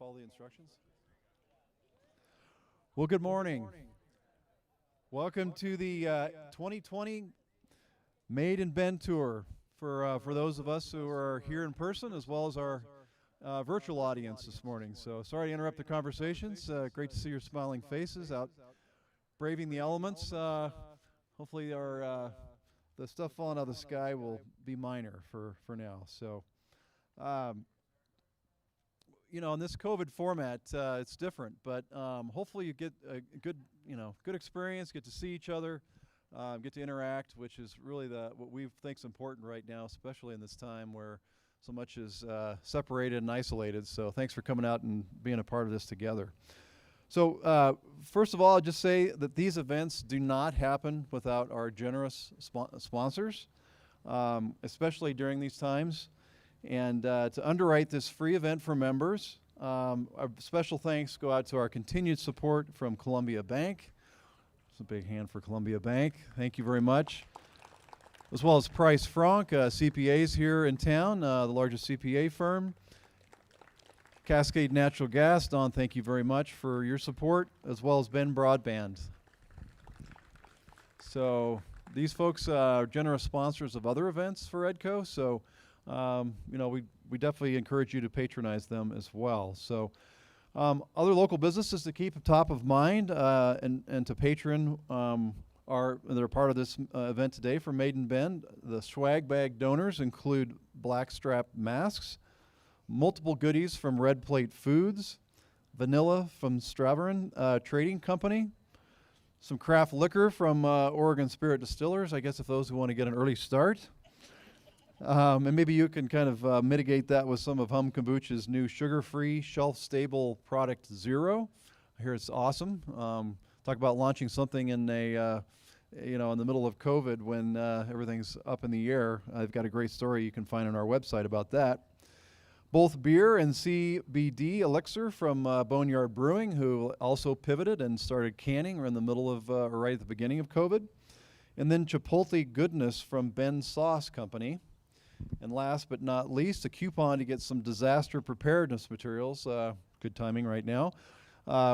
Follow the instructions. Well, good morning. Welcome to the 2020 Made in Bend Tour for those of us who are here in person as well as our virtual audience this morning. So sorry to interrupt the conversations. Great to see your smiling faces out braving the elements. Hopefully the stuff falling out of the sky will be minor for now. So you know, in this COVID format, it's different, but hopefully you get a good experience, get to see each other, get to interact, which is really what we think is important right now, especially in this time where so much is separated and isolated. So thanks for coming out and being a part of this together. So first of all, I'll just say that these events do not happen without our generous sponsors, especially during these times. And to underwrite this free event for members, our special thanks go out to our continued support from Columbia Bank. It's a big hand for Columbia Bank. Thank you very much. As well as Price Frank, CPAs here in town, the largest CPA firm. Cascade Natural Gas, Don, thank you very much for your support, as well as Ben Broadband. So these folks are generous sponsors of other events for EDCO, so you know, we definitely encourage you to patronize them as well. So other local businesses to keep top of mind and to patron they're part of this event today for Made in Bend. The swag bag donors include blackstrap masks, multiple goodies from Red Plate Foods, vanilla from Stravarin Trading Company, some craft liquor from Oregon Spirit Distillers, I guess if those who want to get an early start. And maybe you can kind of mitigate that with some of Hum Kombucha's new sugar-free, shelf-stable product Zero. I hear it's awesome. Talk about launching something in in the middle of COVID when everything's up in the air. I've got a great story you can find on our website about that. Both beer and CBD elixir from Boneyard Brewing, who also pivoted and started canning in the middle of, or right at the beginning of COVID. And then Chipotle Goodness from Ben Sauce Company. And last but not least, a coupon to get some disaster preparedness materials, good timing right now,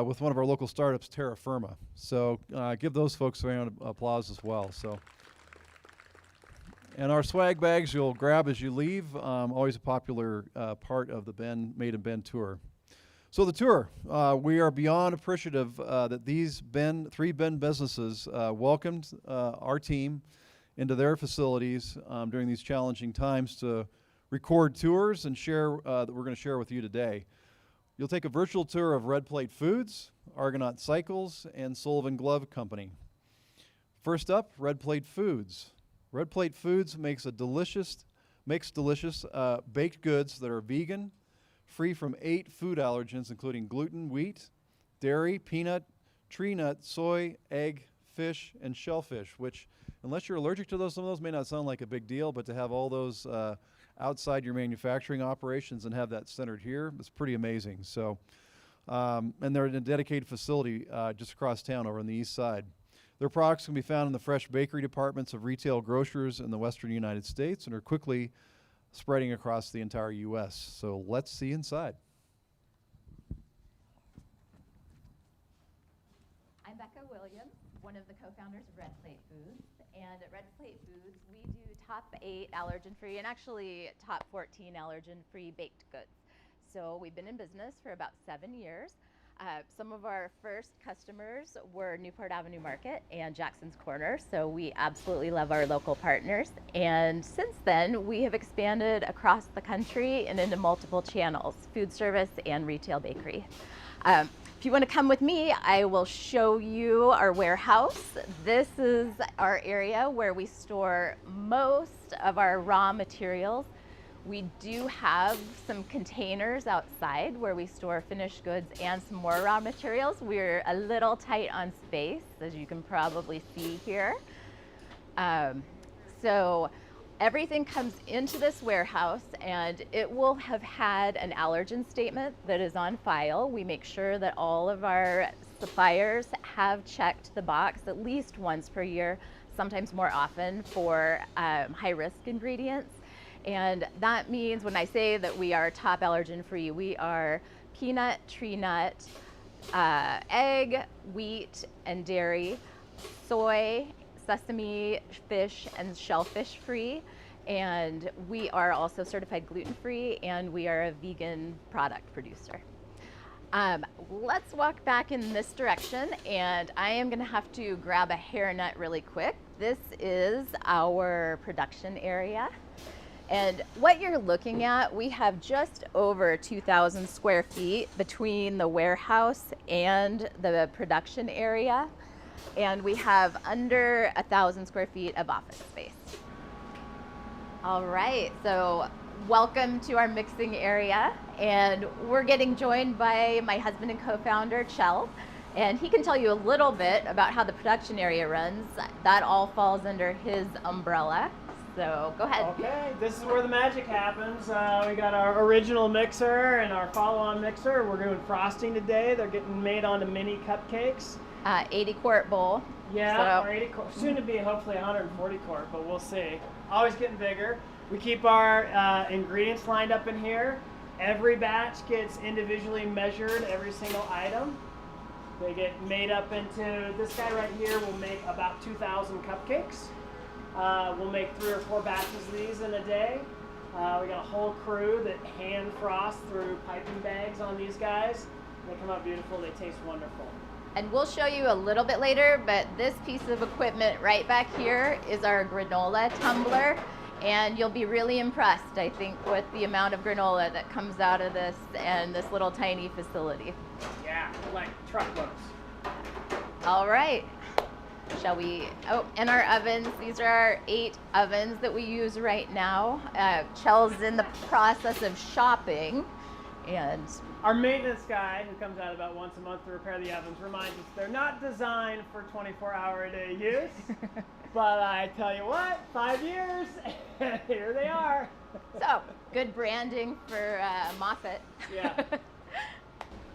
with one of our local startups, Terra Firma. So give those folks a round of applause as well. So, and our swag bags you'll grab as you leave, always a popular part of the Made in Bend tour. So the tour, we are beyond appreciative that these three Bend businesses welcomed our team into their facilities during these challenging times to record tours and share that we're going to share with you today. You'll take a virtual tour of Red Plate Foods, Argonaut Cycles, and Sullivan Glove Co. First up, Red Plate Foods. Red Plate Foods makes delicious baked goods that are vegan, free from 8 food allergens, including gluten, wheat, dairy, peanut, tree nut, soy, egg, fish, and shellfish, which, unless you're allergic to some of those may not sound like a big deal, but to have all those outside your manufacturing operations and have that centered here is pretty amazing. So, and they're in a dedicated facility just across town over on the east side. Their products can be found in the fresh bakery departments of retail grocers in the western United States and are quickly spreading across the entire U.S. So let's see inside. I'm Becca Williams, one of the co-founders of Red Plate Foods. And at Red Plate Foods, we do top 8 allergen-free and actually top 14 allergen-free baked goods. So we've been in business for about 7 years. Some of our first customers were Newport Avenue Market and Jackson's Corner, so we absolutely love our local partners. And since then, we have expanded across the country and into multiple channels, food service and retail bakery. If you want to come with me, I will show you our warehouse. This is our area where we store most of our raw materials. We do have some containers outside where we store finished goods and some more raw materials. We're a little tight on space, as you can probably see here. So everything comes into this warehouse and it will have had an allergen statement that is on file. We make sure that all of our suppliers have checked the box at least once per year, sometimes more often, for high-risk ingredients. And that means when I say that we are top allergen free, we are peanut, tree nut, egg, wheat, and dairy, soy, sesame, fish, and shellfish free. And we are also certified gluten-free, and we are a vegan product producer. Let's walk back in this direction, and I am gonna have to grab a hairnet really quick. This is our production area. And what you're looking at, we have just over 2,000 square feet between the warehouse and the production area. And we have under 1,000 square feet of office space. All right, so welcome to our mixing area. And we're getting joined by my husband and co-founder, Chell. And he can tell you a little bit about how the production area runs. That all falls under his umbrella. So go ahead. Okay, this is where the magic happens. We got our original mixer and our follow-on mixer. We're doing frosting today. They're getting made onto mini cupcakes. 80 quart bowl. Yeah, So, our 80 quart, soon to be hopefully 140 quart, but we'll see. Always getting bigger. We keep our ingredients lined up in here. Every batch gets individually measured, every single item. They get made up into, this guy right here will make about 2,000 cupcakes. We'll make 3 or 4 batches of these in a day. We got a whole crew that hand frost through piping bags on these guys. They come out beautiful, they taste wonderful. and we'll show you a little bit later, but this piece of equipment right back here is our granola tumbler. And you'll be really impressed, I think, with the amount of granola that comes out of this and this little tiny facility. Yeah, like truckloads. All right, shall we? Oh, and our ovens. These are our 8 ovens that we use right now. Chell's in the process of shopping, and Our maintenance guy, who comes out about once a month to repair the ovens, reminds us they're not designed for 24-hour-a-day use. But I tell you what, 5 years, and here they are. so good branding for Moffett. Yeah.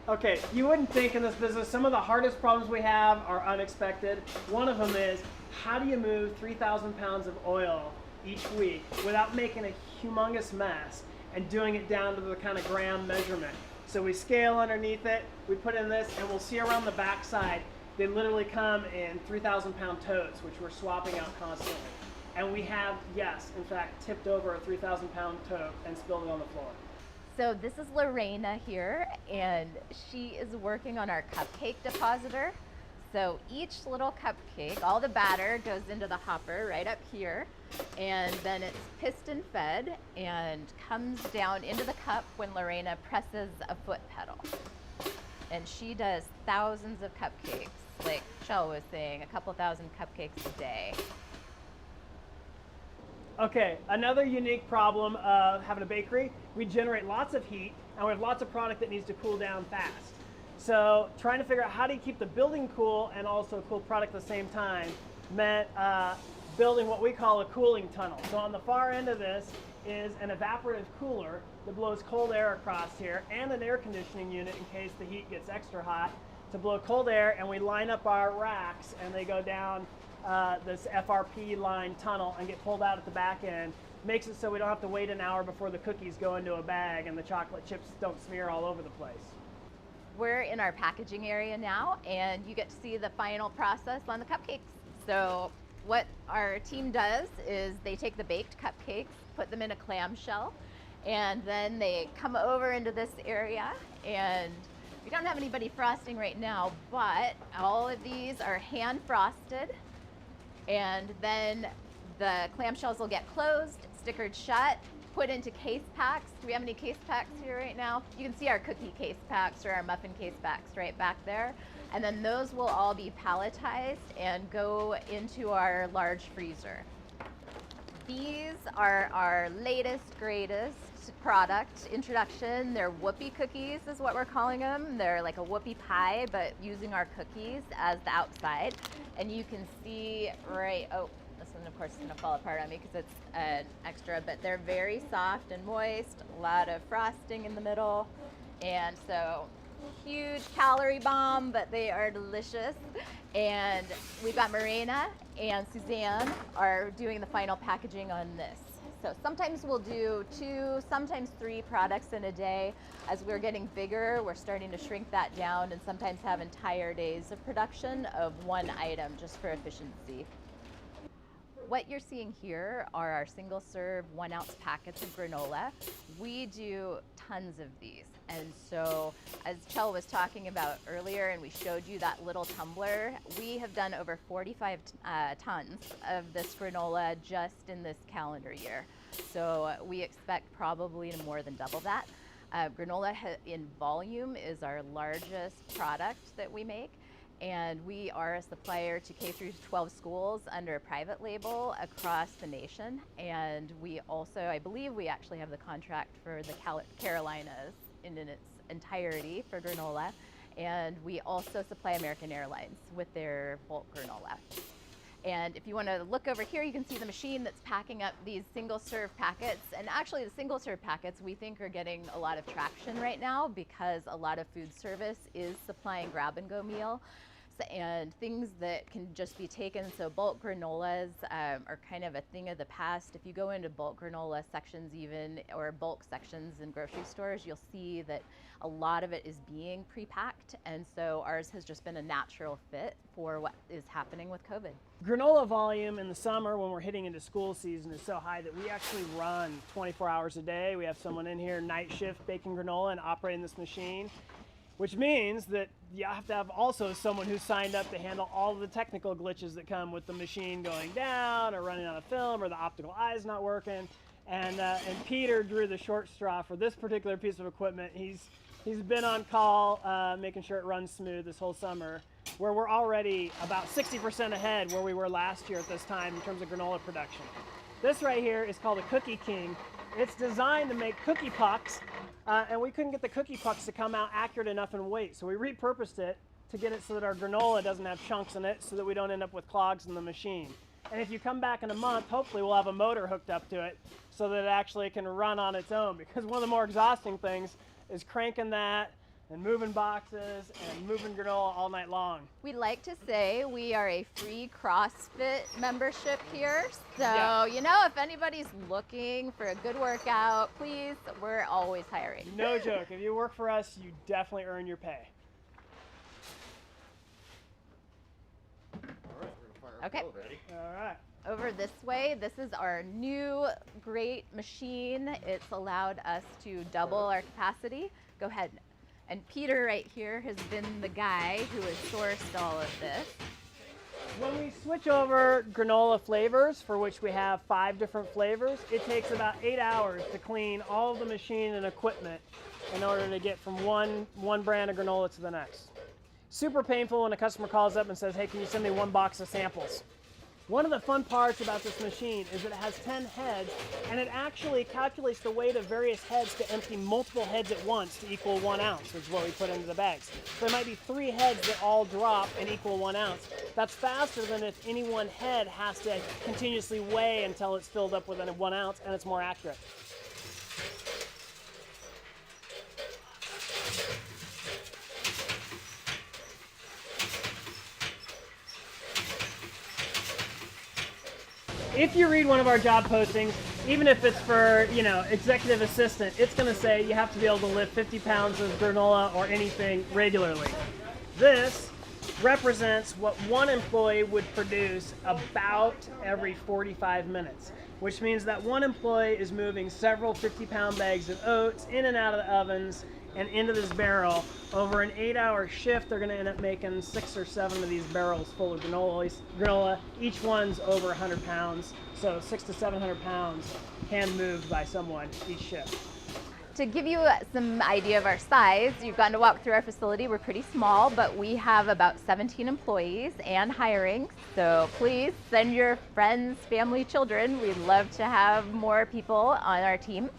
Okay, you wouldn't think in this business, some of the hardest problems we have are unexpected. One of them is, how do you move 3,000 pounds of oil each week without making a humongous mess and doing it down to the kind of gram measurement? So we scale underneath it, we put in this, and we'll see around the backside, they literally come in 3,000 pound totes, which we're swapping out constantly. And we have, yes, in fact, tipped over a 3,000 pound tote and spilled it on the floor. So this is Lorena here, and she is working on our cupcake depositor. So each little cupcake, all the batter goes into the hopper right up here, and then it's piston fed and comes down into the cup when Lorena presses a foot pedal. And she does thousands of cupcakes, like Shell was saying, a couple thousand cupcakes a day. Okay, another unique problem of having a bakery, we generate lots of heat and we have lots of product that needs to cool down fast. So trying to figure out how do you keep the building cool and also cool product at the same time meant building what we call a cooling tunnel. So on the far end of this is an evaporative cooler that blows cold air across here and an air conditioning unit in case the heat gets extra hot to blow cold air, and we line up our racks and they go down this FRP line tunnel and get pulled out at the back end. Makes it so we don't have to wait an hour before the cookies go into a bag and the chocolate chips don't smear all over the place. We're in our packaging area now, and you get to see the final process on the cupcakes. So what our team does is they take the baked cupcakes, put them in a clamshell, and then they come over into this area, and we don't have anybody frosting right now, but all of these are hand frosted, and then the clamshells will get closed, stickered shut, put into case packs. Do we have any case packs here right now? You can see our cookie case packs or our muffin case packs right back there. And then those will all be palletized and go into our large freezer. These are our latest, greatest product introduction. They're Whoopee Cookies is what we're calling them. They're like a whoopie pie, but using our cookies as the outside. And you can see right, oh, this one of course is gonna fall apart on me because it's an extra, but they're very soft and moist, a lot of frosting in the middle. And so huge calorie bomb, but they are delicious. And we've got Marina and Suzanne are doing the final packaging on this. So sometimes we'll do 2, sometimes 3 products in a day. As we're getting bigger, we're starting to shrink that down and sometimes have entire days of production of 1 item just for efficiency. What you're seeing here are our single serve 1 ounce packets of granola. We do tons of these. And so as Chell was talking about earlier and we showed you that little tumbler, we have done over 45 tons of this granola just in this calendar year. So we expect probably more than double that. Granola in volume is our largest product that we make. And we are a supplier to K-12 schools under a private label across the nation. And we also, I believe we actually have the contract for the Carolinas in its entirety for granola. And we also supply American Airlines with their bulk granola. And if you want to look over here, you can see the machine that's packing up these single serve packets. And actually the single serve packets we think are getting a lot of traction right now because a lot of food service is supplying grab and go meal. And things that can just be taken. So bulk granolas are kind of a thing of the past. If you go into bulk granola sections even, or bulk sections in grocery stores, you'll see that a lot of it is being pre-packed. And so ours has just been a natural fit for what is happening with COVID. Granola volume in the summer when we're hitting into school season is so high that we actually run 24 hours a day. We have someone in here night shift baking granola and operating this machine, which means that you have to have also someone who's signed up to handle all of the technical glitches that come with the machine going down or running out of film or the optical eye's not working. And Peter drew the short straw for this particular piece of equipment. He's been on call making sure it runs smooth this whole summer, where we're already about 60% ahead where we were last year at this time in terms of granola production. This right here is called a Cookie King. It's designed to make cookie pucks, and we couldn't get the cookie pucks to come out accurate enough in weight, so we repurposed it to get it so that our granola doesn't have chunks in it so that we don't end up with clogs in the machine. And if you come back in a month, hopefully we'll have a motor hooked up to it so that it actually can run on its own, because one of the more exhausting things is cranking that and moving boxes and moving granola all night long. We like to say we are a free CrossFit membership here. So, Yeah. You know, if anybody's looking for a good workout, please, we're always hiring. No joke. If you work for us, you definitely earn your pay. All right, we're gonna fire up Okay. the code. Ready? All right. Over this way, this is our new great machine. It's allowed us to double our capacity. Go ahead. And Peter right here has been the guy who has sourced all of this. When we switch over granola flavors, for which we have 5 different flavors, it takes about 8 hours to clean all of the machine and equipment in order to get from one brand of granola to the next. Super painful when a customer calls up and says, hey, can you send me 1 box of samples? One of the fun parts about this machine is that it has 10 heads, and it actually calculates the weight of various heads to empty multiple heads at once to equal 1 ounce, which is what we put into the bags. So there might be 3 heads that all drop and equal 1 ounce. That's faster than if any one head has to continuously weigh until it's filled up within 1 ounce, and it's more accurate. If you read one of our job postings, even if it's for, executive assistant, it's going to say you have to be able to lift 50 pounds of granola or anything regularly. This represents what one employee would produce about every 45 minutes, which means that one employee is moving several 50-pound bags of oats in and out of the ovens and into this barrel. Over an 8-hour shift, they're going to end up making 6 or 7 of these barrels full of granola. Each one's over 100 pounds, so 600 to 700 pounds hand moved by someone each shift. To give you some idea of our size, you've gotten to walk through our facility. We're pretty small, but we have about 17 employees and hiring. So please send your friends, family, children. We'd love to have more people on our team.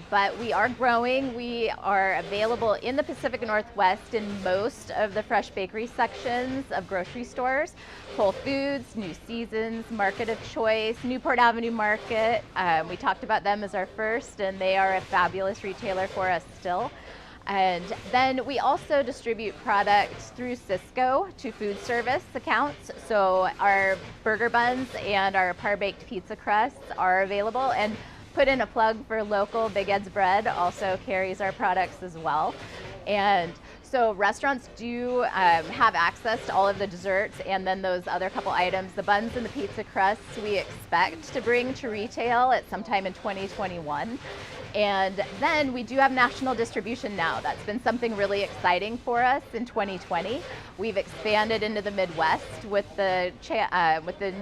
But we are growing. We are available in the Pacific Northwest in most of the fresh bakery sections of grocery stores. Whole Foods, New Seasons, Market of Choice, Newport Avenue Market. We talked about them as our first, and they are a fabulous retailer for us still. And then we also distribute products through Cisco to food service accounts. So our burger buns and our par-baked pizza crusts are available. And put in a plug for local Big Ed's Bread also carries our products as well. And so restaurants do have access to all of the desserts and then those other couple items. The buns and the pizza crusts we expect to bring to retail at sometime in 2021. And then we do have national distribution now. That's been something really exciting for us in 2020. We've expanded into the Midwest with the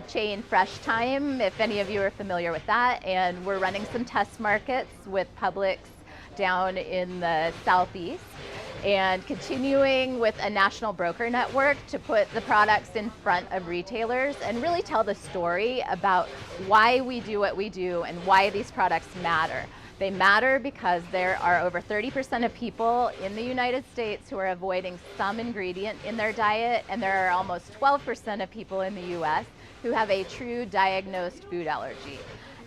chain Fresh Time, if any of you are familiar with that. And we're running some test markets with Publix down in the Southeast. And continuing with a national broker network to put the products in front of retailers and really tell the story about why we do what we do and why these products matter. They matter because there are over 30% of people in the United States who are avoiding some ingredient in their diet, and there are almost 12% of people in the US who have a true diagnosed food allergy.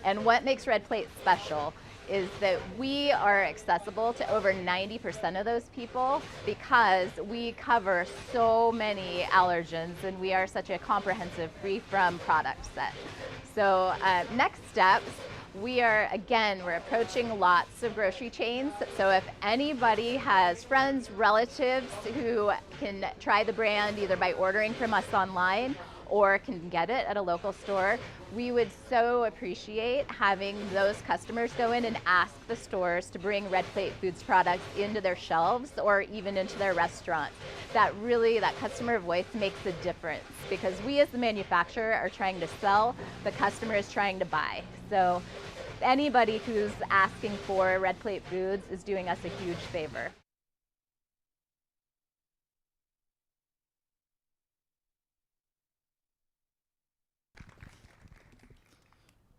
And what makes Red Plate special is that we are accessible to over 90% of those people because we cover so many allergens and we are such a comprehensive free from product set. So next steps, we're approaching lots of grocery chains. So if anybody has friends, relatives who can try the brand either by ordering from us online or can get it at a local store, we would so appreciate having those customers go in and ask the stores to bring Red Plate Foods products into their shelves or even into their restaurants. That customer voice makes a difference because we as the manufacturer are trying to sell, the customer is trying to buy. So anybody who's asking for Red Plate Foods is doing us a huge favor.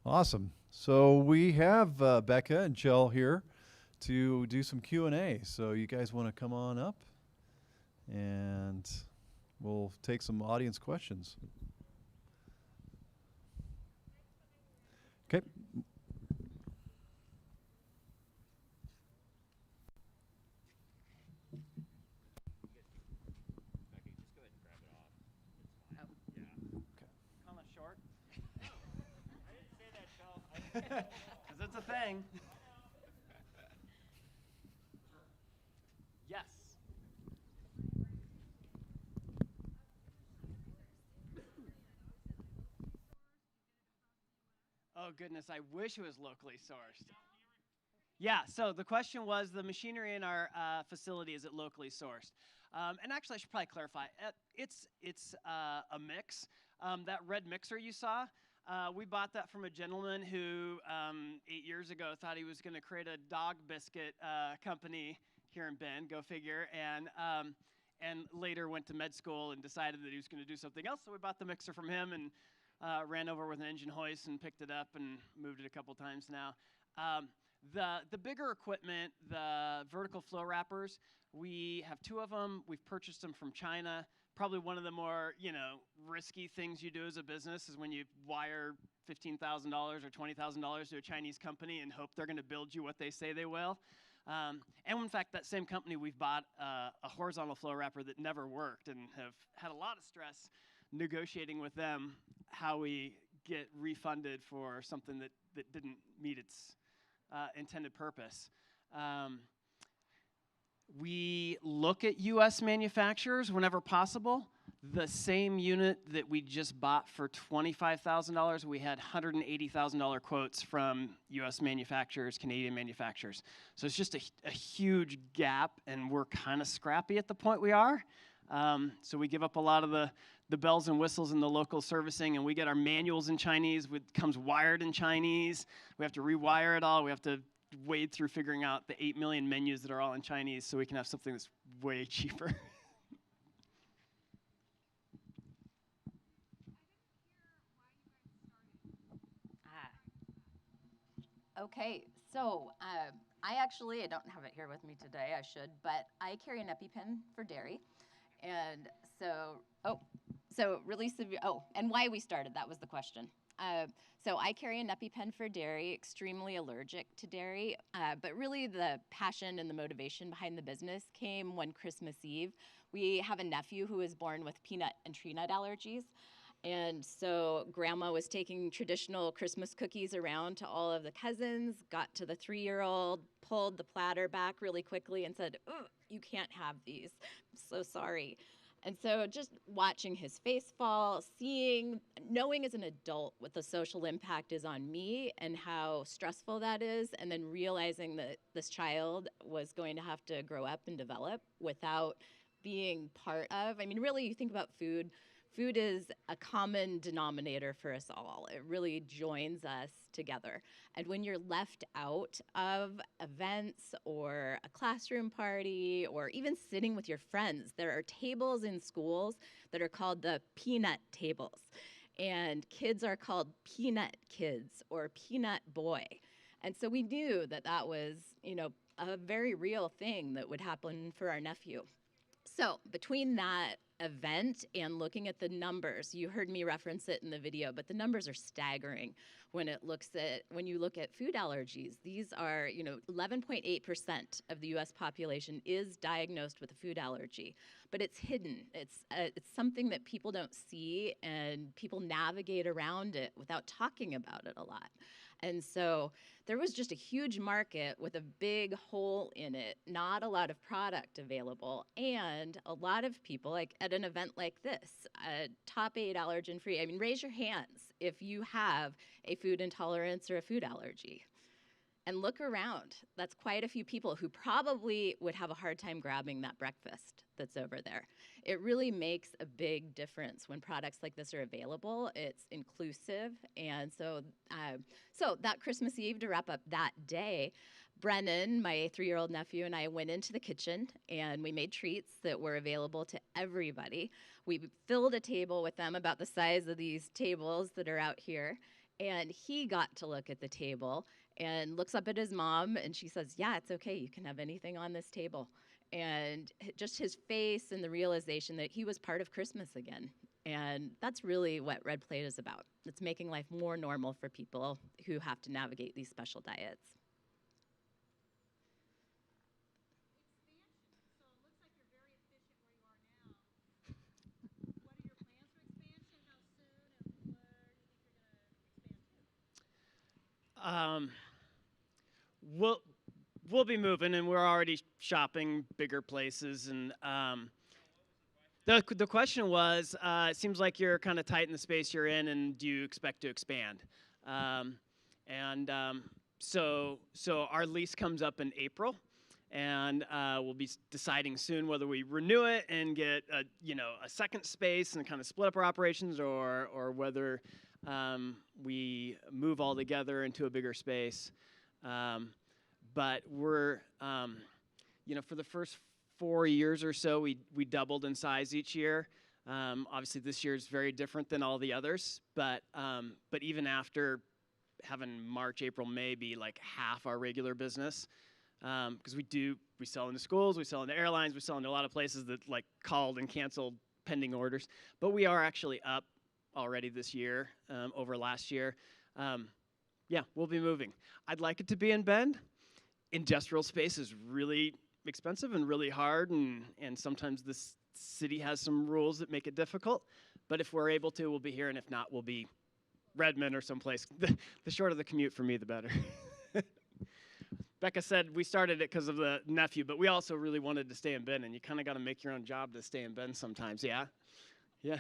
Awesome. So we have Becca and Jill here to do some Q&A. So you guys want to come on up and we'll take some audience questions. Okay. Kind of short. I didn't say that, Phil. Because it's a thing. Yes. Oh goodness, I wish it was locally sourced. Yeah, so the question was, the machinery in our facility, is it locally sourced? And actually, I should probably clarify. It's a mix. That red mixer you saw, we bought that from a gentleman who 8 years ago thought he was going to create a dog biscuit company here in Bend, go figure, and later went to med school and decided that he was going to do something else. So we bought the mixer from him and ran over with an engine hoist and picked it up and moved it a couple times now. The bigger equipment, the vertical flow wrappers, we have 2 of them. We've purchased them from China. Probably one of the more, risky things you do as a business is when you wire $15,000 or $20,000 to a Chinese company and hope they're going to build you what they say they will. And in fact, that same company, we've bought a horizontal flow wrapper that never worked and have had a lot of stress negotiating with them how we get refunded for something that didn't meet its intended purpose. We look at U.S. manufacturers whenever possible. The same unit that we just bought for $25,000, we had $180,000 quotes from U.S. manufacturers, Canadian manufacturers. So it's just a huge gap, and we're kind of scrappy at the point we are. So we give up a lot of the bells and whistles in the local servicing, and we get our manuals in Chinese. It comes wired in Chinese. We have to rewire it all. We have to wade through figuring out the 8 million menus that are all in Chinese so we can have something that's way cheaper. Okay, so I don't have it here with me today, I should, but I carry an EpiPen for dairy. And so So really severe, oh, and why we started, that was the question. So I carry an EpiPen for dairy, extremely allergic to dairy, but really the passion and the motivation behind the business came one Christmas Eve. We have a nephew who was born with peanut and tree nut allergies. And so grandma was taking traditional Christmas cookies around to all of the cousins, got to the 3-year-old, pulled the platter back really quickly and said, "Oh, you can't have these. I'm so sorry." And so just watching his face fall, knowing as an adult what the social impact is on me and how stressful that is, and then realizing that this child was going to have to grow up and develop without being part of, I mean, really, you think about food. Food is a common denominator for us all. It really joins us together. And when you're left out of events or a classroom party or even sitting with your friends, there are tables in schools that are called the peanut tables. And kids are called peanut kids or peanut boy. And so we knew that that was, a very real thing that would happen for our nephew. So between that event and looking at the numbers, you heard me reference it in the video, but the numbers are staggering when you look at food allergies. These are, 11.8% of the U.S. population is diagnosed with a food allergy, but it's hidden. It's something that people don't see, and people navigate around it without talking about it a lot. And so there was just a huge market with a big hole in it, not a lot of product available, and a lot of people, like at an event like this, top 8 allergen-free. I mean, raise your hands if you have a food intolerance or a food allergy. And look around. That's quite a few people who probably would have a hard time grabbing that breakfast that's over there. It really makes a big difference when products like this are available. It's inclusive. And so that Christmas Eve, to wrap up that day, Brennan, my 3-year-old nephew, and I went into the kitchen and we made treats that were available to everybody. We filled a table with them about the size of these tables that are out here. And he got to look at the table and looks up at his mom, and she says, "Yeah, it's okay. You can have anything on this table." And just his face and the realization that he was part of Christmas again. And that's really what Red Plate is about. It's making life more normal for people who have to navigate these special diets. We'll be moving, and we're already shopping bigger places. And the question was, it seems like you're kind of tight in the space you're in, and do you expect to expand? So our lease comes up in April, and we'll be deciding soon whether we renew it and get a second space and kind of split up our operations, or whether we move all together into a bigger space. But we're, for the first 4 years or so, we doubled in size each year. Obviously, this year is very different than all the others. But even after having March, April, May be like half our regular business, because we sell into schools, we sell into airlines, we sell into a lot of places that like called and canceled pending orders. But we are actually up already this year over last year. Yeah, we'll be moving. I'd like it to be in Bend. Industrial space is really expensive and really hard, and sometimes this city has some rules that make it difficult. But if we're able to, we'll be here, and if not, we'll be Redmond or someplace. The shorter the commute for me, the better. Becca said we started it because of the nephew, but we also really wanted to stay in Bend, and you kind of got to make your own job to stay in Bend sometimes, yeah? Yeah.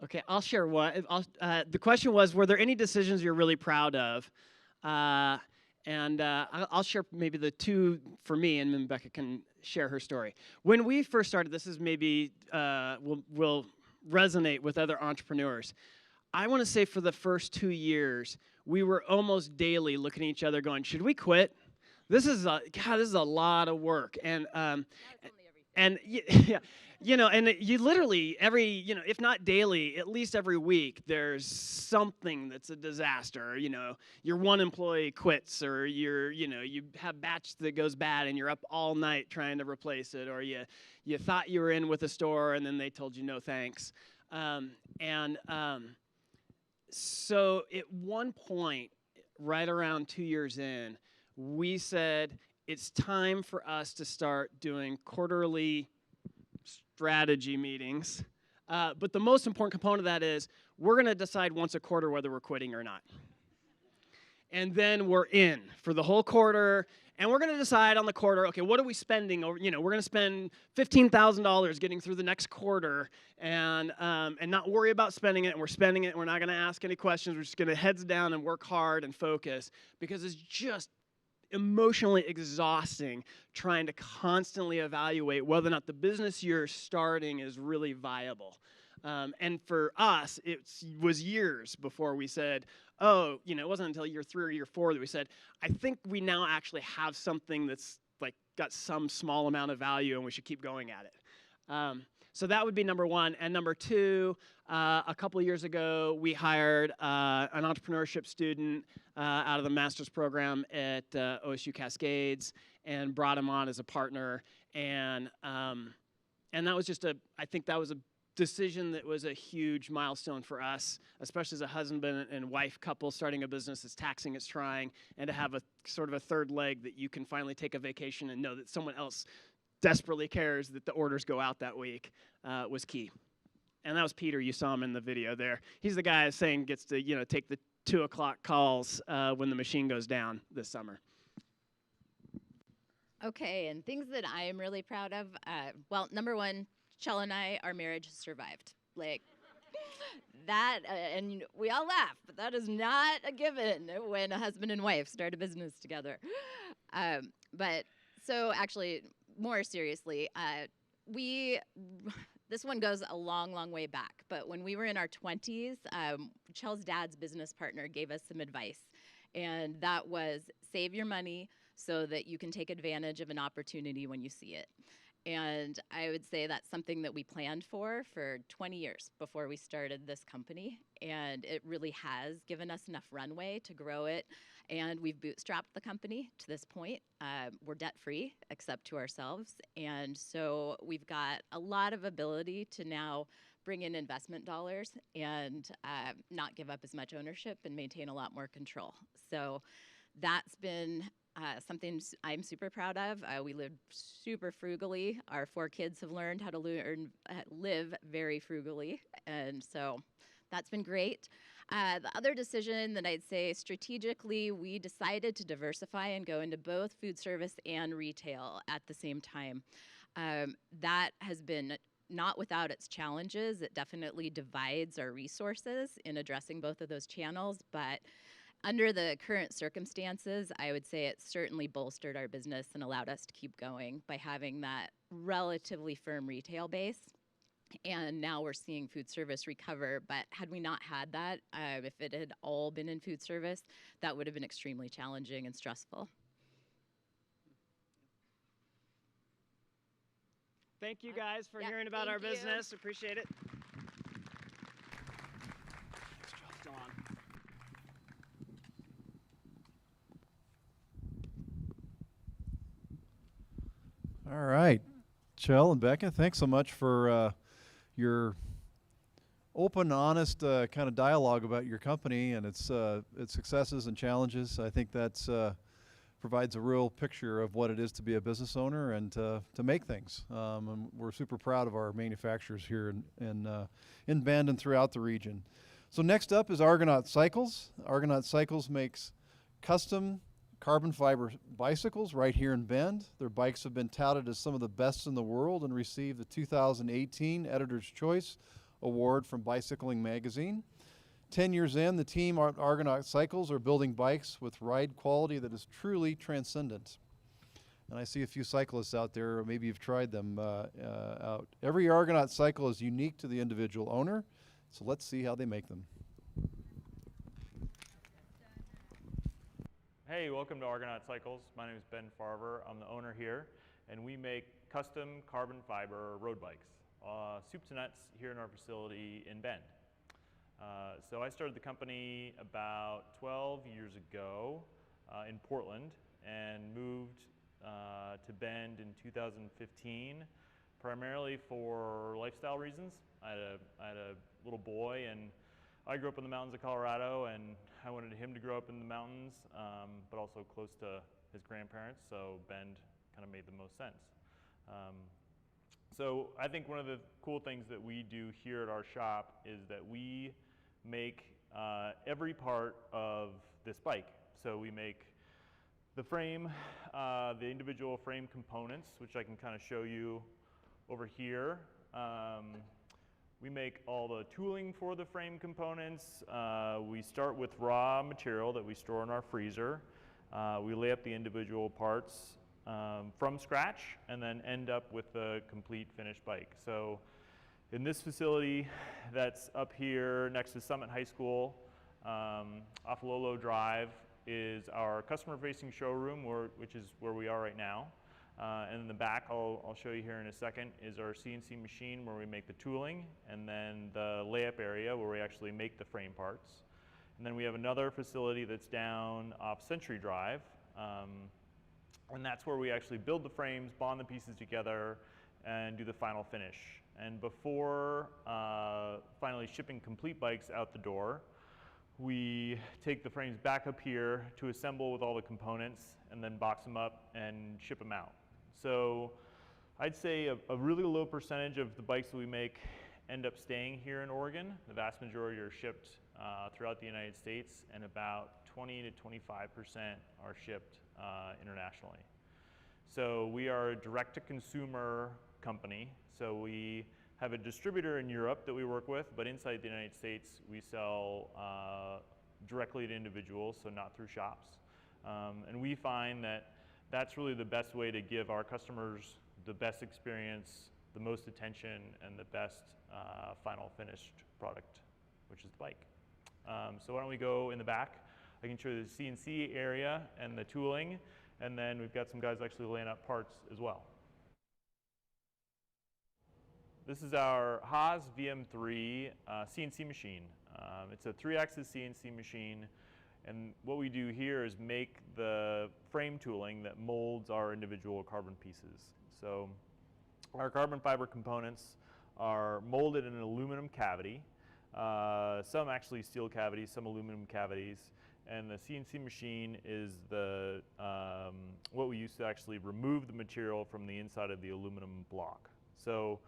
Okay, I'll share one. The question was, were there any decisions you're really proud of? I'll share maybe the two for me, and then Becca can share her story. When we first started, this is maybe will resonate with other entrepreneurs. I want to say for the first 2 years, we were almost daily looking at each other going, should we quit? This is a lot of work. And That was only every And yeah, and you literally if not daily, at least every week, there's something that's a disaster. Your one employee quits, or you have batch that goes bad, and you're up all night trying to replace it, or you thought you were in with a store, and then they told you no thanks. So at one point, right around 2 years in, we said, it's time for us to start doing quarterly strategy meetings. But the most important component of that is we're going to decide once a quarter whether we're quitting or not. And then we're in for the whole quarter, and we're going to decide on the quarter, okay, what are we spending over, we're going to spend $15,000 getting through the next quarter, and not worry about spending it, and we're spending it, and we're not going to ask any questions. We're just going to heads down and work hard and focus, because it's just emotionally exhausting trying to constantly evaluate whether or not the business you're starting is really viable. And for us, it was years before we said, oh, it wasn't until year 3 or year 4 that we said, I think we now actually have something that's like got some small amount of value, and we should keep going at it. So that would be number one. And number two, a couple of years ago, we hired an entrepreneurship student out of the master's program at OSU Cascades, and brought him on as a partner. And that was I think that was a decision that was a huge milestone for us, especially as a husband and wife couple starting a business that's taxing, it's trying, and to have a sort of a third leg that you can finally take a vacation and know that someone else desperately cares that the orders go out that week was key. And that was Peter. You saw him in the video there. He's the guy saying gets to take the 2 o'clock calls when the machine goes down this summer. Okay, and things that I am really proud of. Well, number one, Chell and I, our marriage has survived. Like that, and we all laugh, but that is not a given when a husband and wife start a business together. But so actually, more seriously, this one goes a long, long way back. But when we were in our 20s, Chell's dad's business partner gave us some advice, and that was save your money so that you can take advantage of an opportunity when you see it. And I would say that's something that we planned for 20 years before we started this company. And it really has given us enough runway to grow it. And we've bootstrapped the company to this point. We're debt-free, except to ourselves. And so we've got a lot of ability to now bring in investment dollars and not give up as much ownership and maintain a lot more control. So that's been something I'm super proud of. We live super frugally. Our 4 kids have learned how to live very frugally, and so that's been great. The other decision that I'd say strategically, we decided to diversify and go into both food service and retail at the same time. That has been not without its challenges. It definitely divides our resources in addressing both of those channels, but under the current circumstances, I would say it certainly bolstered our business and allowed us to keep going by having that relatively firm retail base. And now we're seeing food service recover. But had we not had that, if it had all been in food service, that would have been extremely challenging and stressful. Thank you guys for hearing about our business. Appreciate it. Still on. All right, Chell and Becca, thanks so much for your open, honest kind of dialogue about your company and its successes and challenges. I think that's provides a real picture of what it is to be a business owner and to make things. And we're super proud of our manufacturers here in Bend and throughout the region. So next up is Argonaut Cycles. Argonaut Cycles makes custom carbon fiber bicycles right here in Bend. Their bikes have been touted as some of the best in the world and received the 2018 Editor's Choice Award from Bicycling Magazine. 10 years in, the team at Argonaut Cycles are building bikes with ride quality that is truly transcendent. And I see a few cyclists out there, or maybe you've tried them out. Every Argonaut cycle is unique to the individual owner, so let's see how they make them. Hey, welcome to Argonaut Cycles. My name is Ben Farver. I'm the owner here, and we make custom carbon fiber road bikes, soup to nuts here in our facility in Bend. So I started the company about 12 years ago in Portland and moved to Bend in 2015, primarily for lifestyle reasons. I had a little boy, and I grew up in the mountains of Colorado, and I wanted him to grow up in the mountains, but also close to his grandparents, so Bend kind of made the most sense. So I think one of the cool things that we do here at our shop is that we make every part of this bike. So we make the frame, the individual frame components, which I can kind of show you over here. We make all the tooling for the frame components. We start with raw material that we store in our freezer. We lay up the individual parts from scratch and then end up with the complete finished bike. So in this facility that's up here next to Summit High School, off Lolo Drive, is our customer-facing showroom, which is where we are right now. And in the back, I'll show you here in a second, is our CNC machine where we make the tooling, and then the layup area where we actually make the frame parts. And then we have another facility that's down off Century Drive, and that's where we actually build the frames, bond the pieces together, and do the final finish. And before finally shipping complete bikes out the door, we take the frames back up here to assemble with all the components and then box them up and ship them out. So I'd say a really low percentage of the bikes that we make end up staying here in Oregon. The vast majority are shipped throughout the United States, and about 20 to 25% are shipped internationally. So we are a direct-to-consumer company. So we have a distributor in Europe that we work with, but inside the United States, we sell directly to individuals, so not through shops. And we find that that's really the best way to give our customers the best experience, the most attention, and the best final finished product, which is the bike. So why don't we go in the back? I can show you the CNC area and the tooling, and then we've got some guys actually laying out parts as well. This is our Haas Vm3 Cnc Machine. It's a 3-axis CNC machine, and what we do here is make the frame tooling that molds our individual carbon pieces. So our carbon fiber components are molded in an aluminum cavity, some actually steel cavities, some aluminum cavities, and the CNC machine is the what we use to actually remove the material from the inside of the aluminum block. So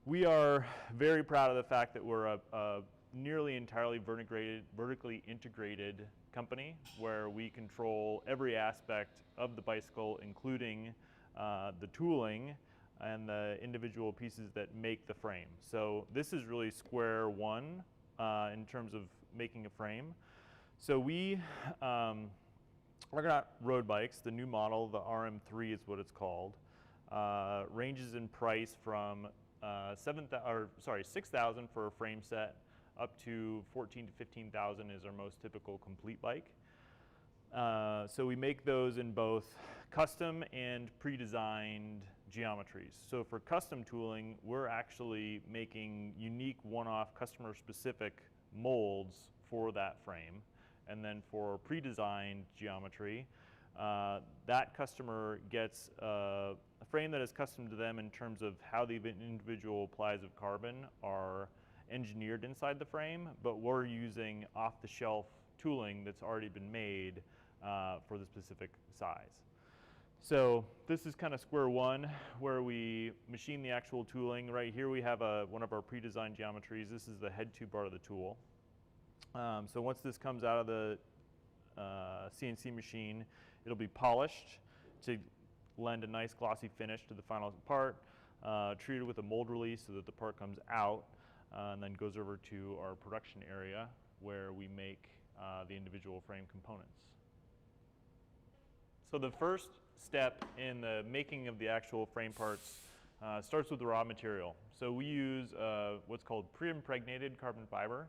we are very proud of the fact that we're a nearly entirely vertically integrated company where we control every aspect of the bicycle, including the tooling and the individual pieces that make the frame. So this is really square one in terms of making a frame. So we, Argonaut road bikes, the new model, the RM3 is what it's called, ranges in price from $6,000 for a frame set, up to $14,000 to $15,000 is our most typical complete bike. So we make those in both custom and pre-designed geometries. So for custom tooling, we're actually making unique one-off customer-specific molds for that frame. And then for pre-designed geometry, that customer gets a frame that is custom to them in terms of how the individual plies of carbon are engineered inside the frame, but we're using off-the-shelf tooling that's already been made for the specific size. So this is kind of square one where we machine the actual tooling. Right here we have one of our pre-designed geometries. This is the head tube part of the tool. So once this comes out of the CNC machine, it'll be polished to lend a nice glossy finish to the final part, treated with a mold release so that the part comes out, and then goes over to our production area where we make the individual frame components. So the first step in the making of the actual frame parts starts with the raw material. So we use what's called pre-impregnated carbon fiber.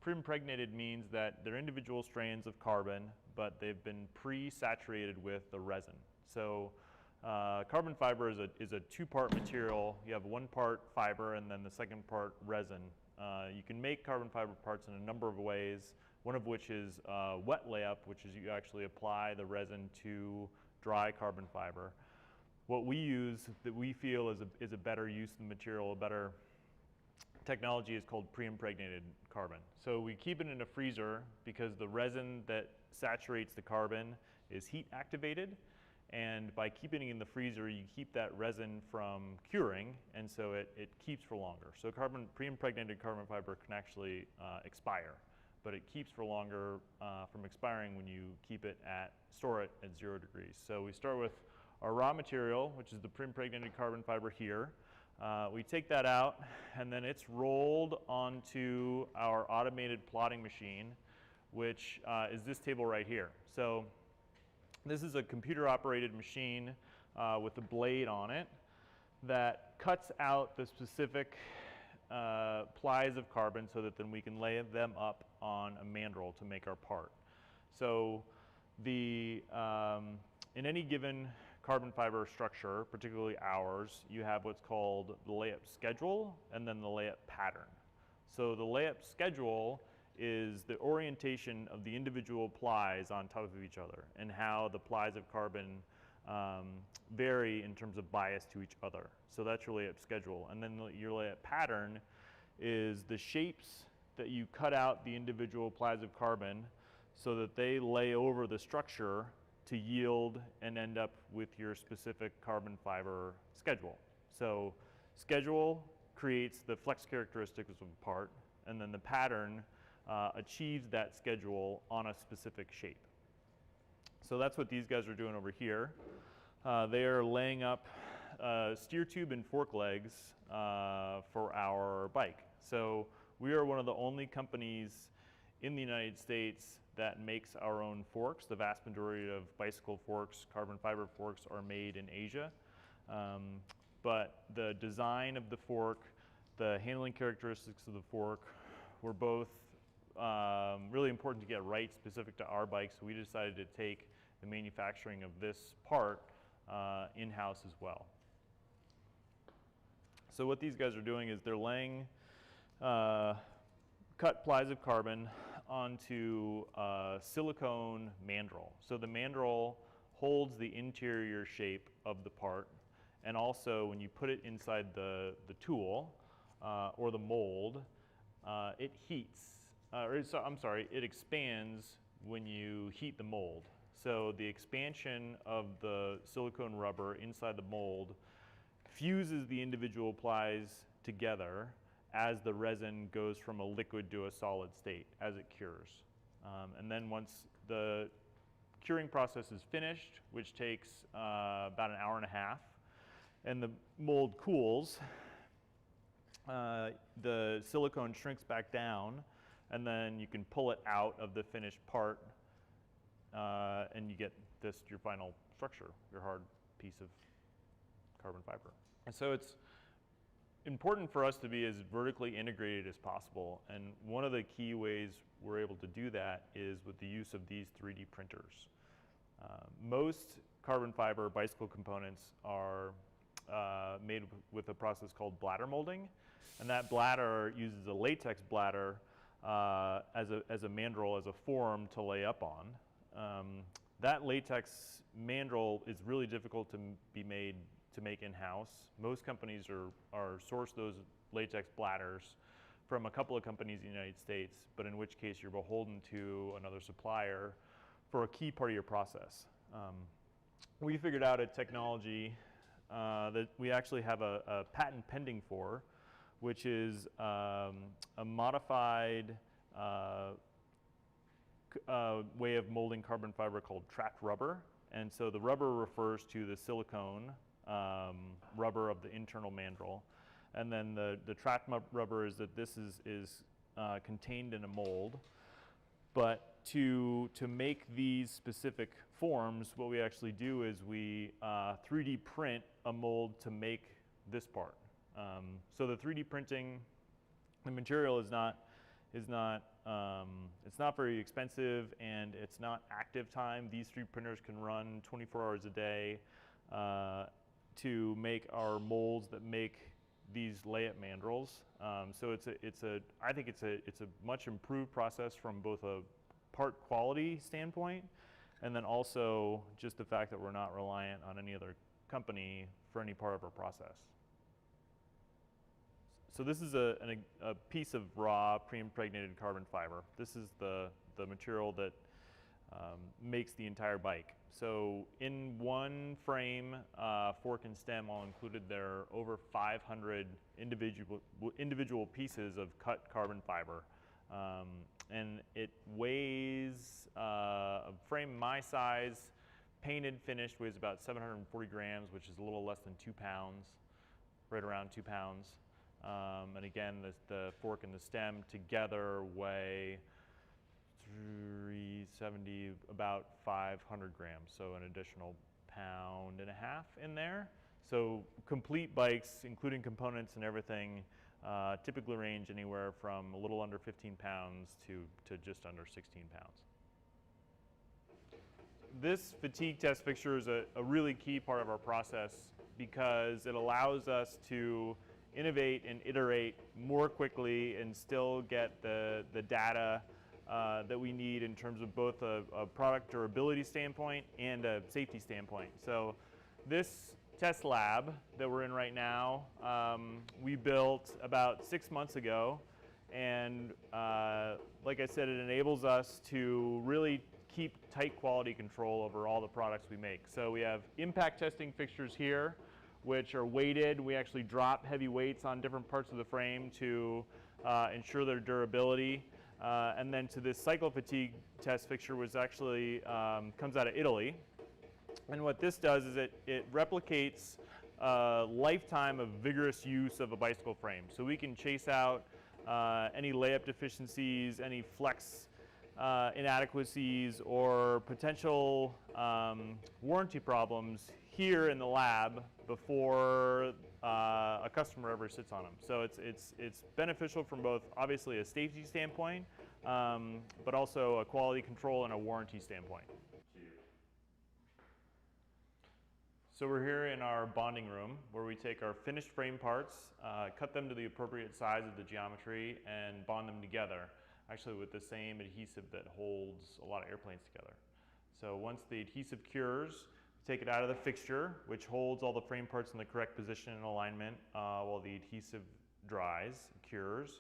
Pre-impregnated means that they're individual strands of carbon, but they've been pre-saturated with the resin. So Carbon fiber is a two-part material. You have one part fiber and then the second part resin. You can make carbon fiber parts in a number of ways, one of which is wet layup, which is you actually apply the resin to dry carbon fiber. What we use that we feel is a better use of the material, a better technology, is called pre-impregnated carbon. So we keep it in a freezer because the resin that saturates the carbon is heat activated, and by keeping it in the freezer you keep that resin from curing, and so it keeps for longer. So pre-impregnated carbon fiber can actually expire, but it keeps for longer from expiring when you store it at 0 degrees. So we start with our raw material, which is the pre-impregnated carbon fiber here. We take that out, and then it's rolled onto our automated plotting machine, which is this table right here. So this is a computer-operated machine with a blade on it that cuts out the specific plies of carbon so that then we can lay them up on a mandrel to make our part. So in any given carbon fiber structure, particularly ours, you have what's called the layup schedule and then the layup pattern. So the layup schedule is the orientation of the individual plies on top of each other and how the plies of carbon vary in terms of bias to each other. So that's your layup schedule. And then your layup pattern is the shapes that you cut out the individual plies of carbon so that they lay over the structure to yield and end up with your specific carbon fiber schedule. So schedule creates the flex characteristics of a part, and then the pattern achieves that schedule on a specific shape. So that's what these guys are doing over here. They are laying up steer tube and fork legs for our bike. So we are one of the only companies in the United States that makes our own forks. The vast majority of bicycle forks, carbon fiber forks, are made in Asia. But the design of the fork, the handling characteristics of the fork were both really important to get right specific to our bike, so we decided to take the manufacturing of this part in-house as well. So what these guys are doing is they're laying cut plies of carbon onto a silicone mandrel. So the mandrel holds the interior shape of the part, and also when you put it inside the tool or the mold, it heats, it expands when you heat the mold. So the expansion of the silicone rubber inside the mold fuses the individual plies together as the resin goes from a liquid to a solid state as it cures. And then once the curing process is finished, which takes about an hour and a half, and the mold cools, the silicone shrinks back down, and then you can pull it out of the finished part, and you get your final structure, your hard piece of carbon fiber. And so it's important for us to be as vertically integrated as possible, and one of the key ways we're able to do that is with the use of these 3D printers. Most carbon fiber bicycle components are made with a process called bladder molding, and that bladder uses a latex bladder as a mandrel, as a form to lay up on. That latex mandrel is really difficult to make in-house. Most companies source those latex bladders from a couple of companies in the United States, but in which case you're beholden to another supplier for a key part of your process. We figured out a technology that we actually have a patent pending for, which is a modified way of molding carbon fiber called trapped rubber. And so the rubber refers to the silicone rubber of the internal mandrel. And then the trapped rubber is that this is contained in a mold. But to make these specific forms, what we actually do is we 3D print a mold to make this part. So the 3D printing, the material is not very expensive, and it's not active time. These 3D printers can run 24 hours a day. to make our molds that make these layup mandrels. So I think it's a much improved process from both a part quality standpoint, and then also just the fact that we're not reliant on any other company for any part of our process. So this is a piece of raw pre-impregnated carbon fiber. This is the material that makes the entire bike. So in one frame, fork and stem all included, there are over 500 individual pieces of cut carbon fiber. And it weighs, a frame my size, painted, finished, weighs about 740 grams, which is a little less than 2 pounds, right around 2 pounds. And again, the fork and the stem together weigh 370, about 500 grams, so an additional 1.5 pounds in there. So complete bikes, including components and everything, typically range anywhere from a little under 15 pounds to just under 16 pounds. This fatigue test fixture is a really key part of our process because it allows us to innovate and iterate more quickly and still get the data that we need in terms of both a product durability standpoint and a safety standpoint. So this test lab that we're in right now, we built about 6 months ago, and like I said, it enables us to really keep tight quality control over all the products we make. So we have impact testing fixtures here, which are weighted. We actually drop heavy weights on different parts of the frame to ensure their durability. And then to this cycle fatigue test fixture, which actually comes out of Italy. And what this does is it replicates a lifetime of vigorous use of a bicycle frame. So we can chase out any layup deficiencies, any flex inadequacies, or potential warranty problems here in the lab before a customer ever sits on them. So it's beneficial from both obviously a safety standpoint, but also a quality control and a warranty standpoint. So we're here in our bonding room where we take our finished frame parts, cut them to the appropriate size of the geometry, and bond them together, actually with the same adhesive that holds a lot of airplanes together. So once the adhesive cures, we take it out of the fixture, which holds all the frame parts in the correct position and alignment while the adhesive dries, cures.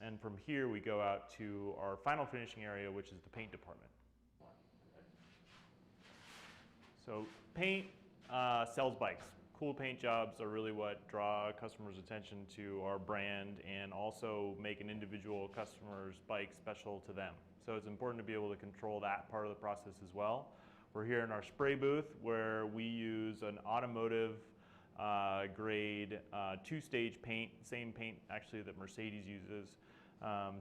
And from here we go out to our final finishing area, which is the paint department. So paint sells bikes. Cool paint jobs are really what draw customers' attention to our brand and also make an individual customer's bike special to them. So it's important to be able to control that part of the process as well. We're here in our spray booth where we use an automotive grade 2-stage paint, same paint actually that Mercedes uses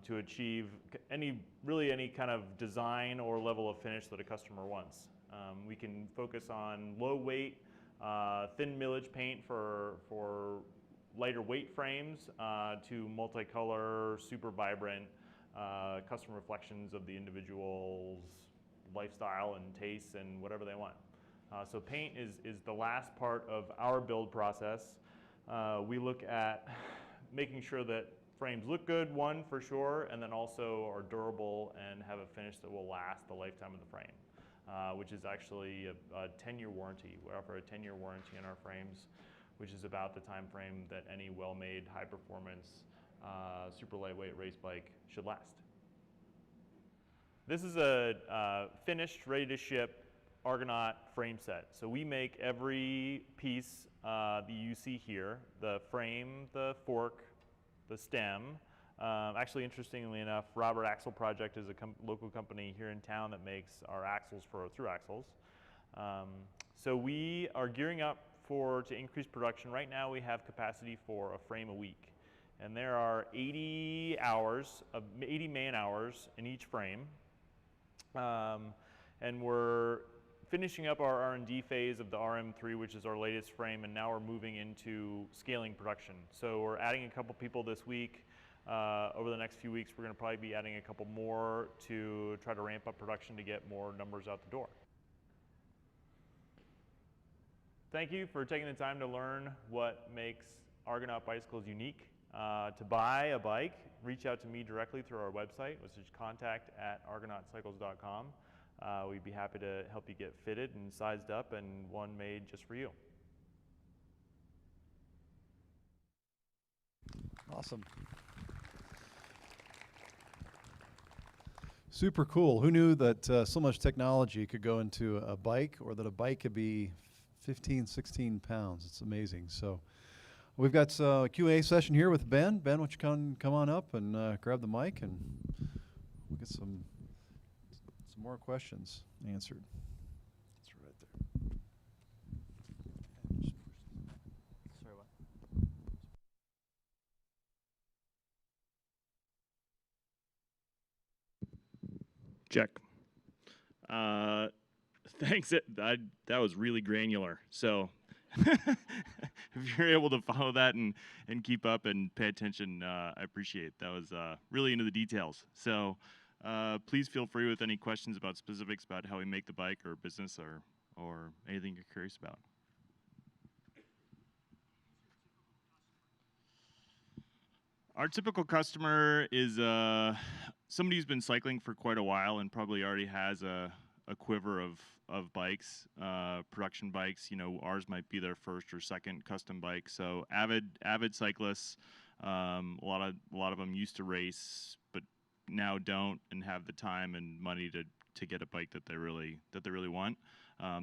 to achieve really any kind of design or level of finish that a customer wants. We can focus on low weight, thin millage paint for lighter weight frames to multicolor, super vibrant custom reflections of the individual's lifestyle and tastes and whatever they want. So paint is the last part of our build process. We look at making sure that frames look good, one for sure, and then also are durable and have a finish that will last the lifetime of the frame. Which is actually a 10-year warranty. We offer a 10-year warranty on our frames, which is about the time frame that any well-made, high-performance, super lightweight race bike should last. This is a finished, ready-to-ship Argonaut frame set. So we make every piece that you see here, the frame, the fork, the stem. Actually, interestingly enough, Robert Axle Project is a local company here in town that makes our axles for our through axles. So we are gearing up to increase production. Right now we have capacity for a frame a week. And there are 80 man hours in each frame. And we're finishing up our R&D phase of the RM3, which is our latest frame, and now we're moving into scaling production. So we're adding a couple people this week. Over the next few weeks, we're going to probably be adding a couple more to try to ramp up production to get more numbers out the door. Thank you for taking the time to learn what makes Argonaut bicycles unique. To buy a bike, reach out to me directly through our website, which is contact@argonautcycles.com. We'd be happy to help you get fitted and sized up and one made just for you. Awesome. Super cool. Who knew that so much technology could go into a bike, or that a bike could be 15, 16 pounds? It's amazing. So we've got a Q&A session here with Ben. Ben, why don't you come on up and grab the mic, and we'll get some more questions answered. It's right there. Sorry, what? Check. Thanks. That was really granular. So if you're able to follow that and keep up and pay attention, I appreciate it. That was really into the details. So please feel free with any questions about specifics about how we make the bike or business or anything you're curious about. Our typical customer is somebody who's been cycling for quite a while and probably already has a quiver of bikes, production bikes. You know, ours might be their first or second custom bike. So avid cyclists. A lot of them used to race, but now don't and have the time and money to get a bike that they really want.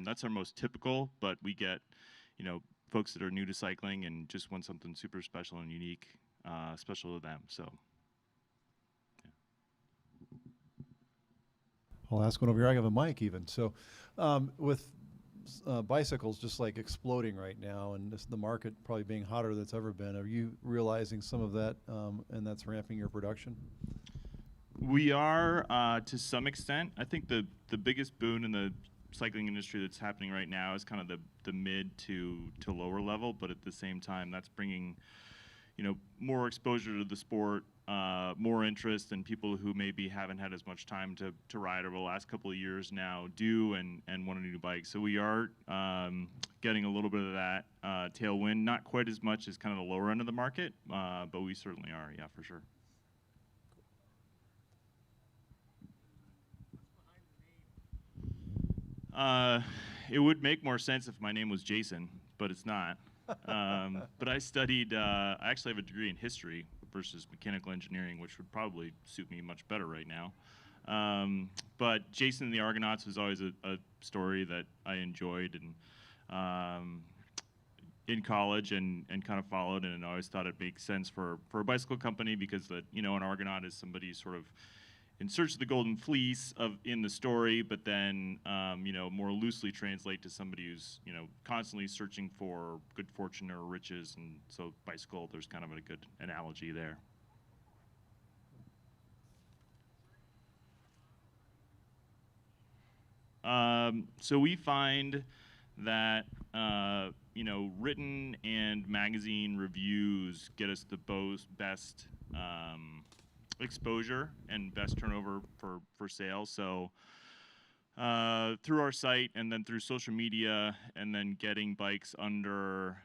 That's our most typical, but we get, you know, folks that are new to cycling and just want something super special and unique, special to them. So. I'll ask one over here. I have a mic even. So with bicycles just like exploding right now, and the market probably being hotter than it's ever been, are you realizing some of that and that's ramping your production? We are to some extent. I think the biggest boon in the cycling industry that's happening right now is kind of the mid to lower level, but at the same time that's bringing, you know, more exposure to the sport, more interest, and people who maybe haven't had as much time to ride over the last couple of years now do and want a new bike. So we are getting a little bit of that tailwind, not quite as much as kind of the lower end of the market, but we certainly are, yeah, for sure. It would make more sense if my name was Jason, but it's not. But I studied, I actually have a degree in history versus mechanical engineering, which would probably suit me much better right now. But Jason and the Argonauts was always a story that I enjoyed and in college and kind of followed, and I always thought it makes sense for a bicycle company because you know, an Argonaut is somebody sort of in search of the golden fleece in the story, but then you know, more loosely translate to somebody who's, you know, constantly searching for good fortune or riches, and so bicycle, there's kind of a good analogy there. So we find that you know, written and magazine reviews get us the best exposure and best turnover for sales. So through our site and then through social media and then getting bikes under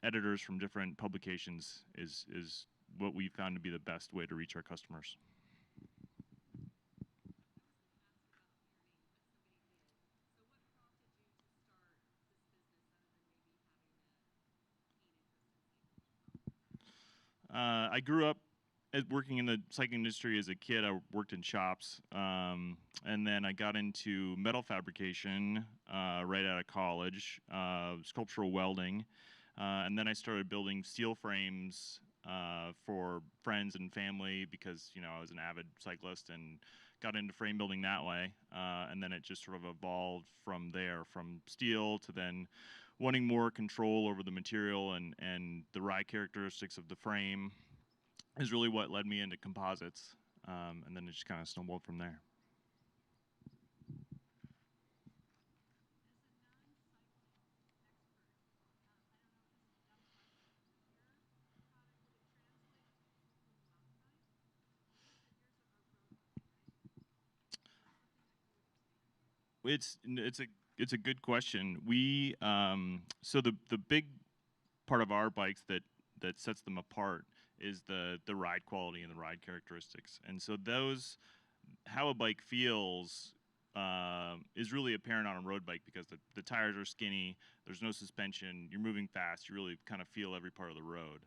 editors from different publications is what we found to be the best way to reach our customers. I grew up working in the cycling industry as a kid. I worked in shops, and then I got into metal fabrication right out of college, sculptural welding, and then I started building steel frames for friends and family because, you know, I was an avid cyclist and got into frame building that way, and then it just sort of evolved from there, from steel to then wanting more control over the material and the ride characteristics of the frame is really what led me into composites, and then it just kind of snowballed from there. It's a it's a good question. We so the big part of our bikes that sets them apart is the ride quality and the ride characteristics. And so those, how a bike feels is really apparent on a road bike because the tires are skinny, there's no suspension, you're moving fast, you really kind of feel every part of the road.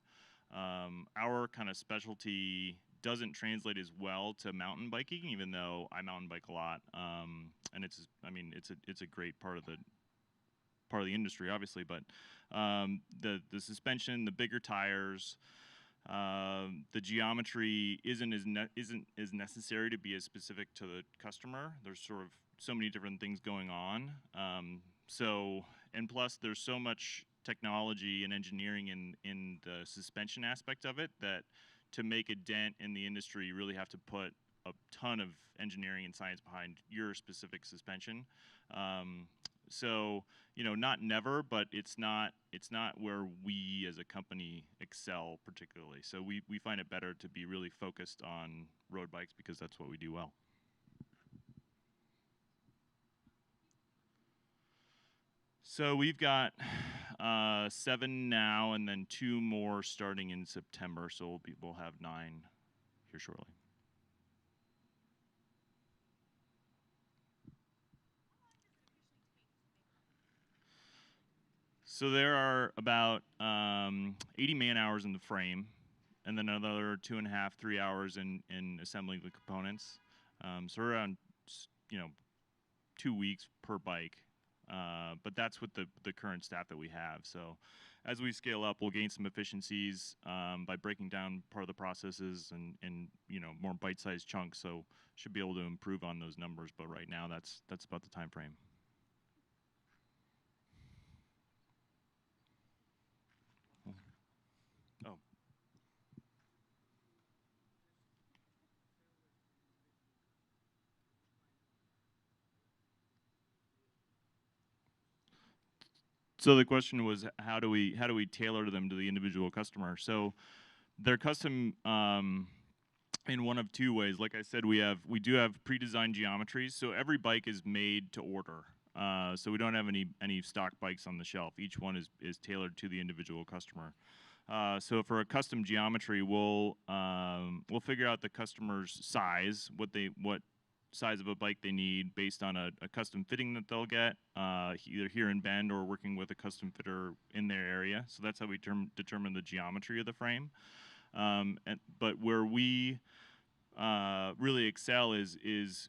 Our kind of specialty doesn't translate as well to mountain biking, even though I mountain bike a lot, and it's a great part of the industry, obviously. But the suspension, the bigger tires, the geometry isn't as necessary to be as specific to the customer. There's sort of so many different things going on. And plus there's so much technology and engineering in the suspension aspect of it that to make a dent in the industry, you really have to put a ton of engineering and science behind your specific suspension. So, you know, not never, but it's not where we as a company excel particularly. So we find it better to be really focused on road bikes because that's what we do well. So we've got 7 now, and then 2 more starting in September. So we'll have 9 here shortly. So there are about 80 man hours in the frame, and then another 2.5, 3 hours in assembling the components. So around 2 weeks per bike. But that's with the current staff that we have. So as we scale up, we'll gain some efficiencies by breaking down part of the processes and more bite-sized chunks. So should be able to improve on those numbers. But right now, that's about the time frame. Oh. So the question was, how do we tailor them to the individual customer? So they're custom in one of 2 ways. Like I said, we do have pre-designed geometries. So every bike is made to order. So we don't have any stock bikes on the shelf. Each one is tailored to the individual customer. So for a custom geometry, we'll figure out the customer's size, what size of a bike they need based on a custom fitting that they'll get, either here in Bend or working with a custom fitter in their area. So that's how we determine the geometry of the frame. But where we really excel is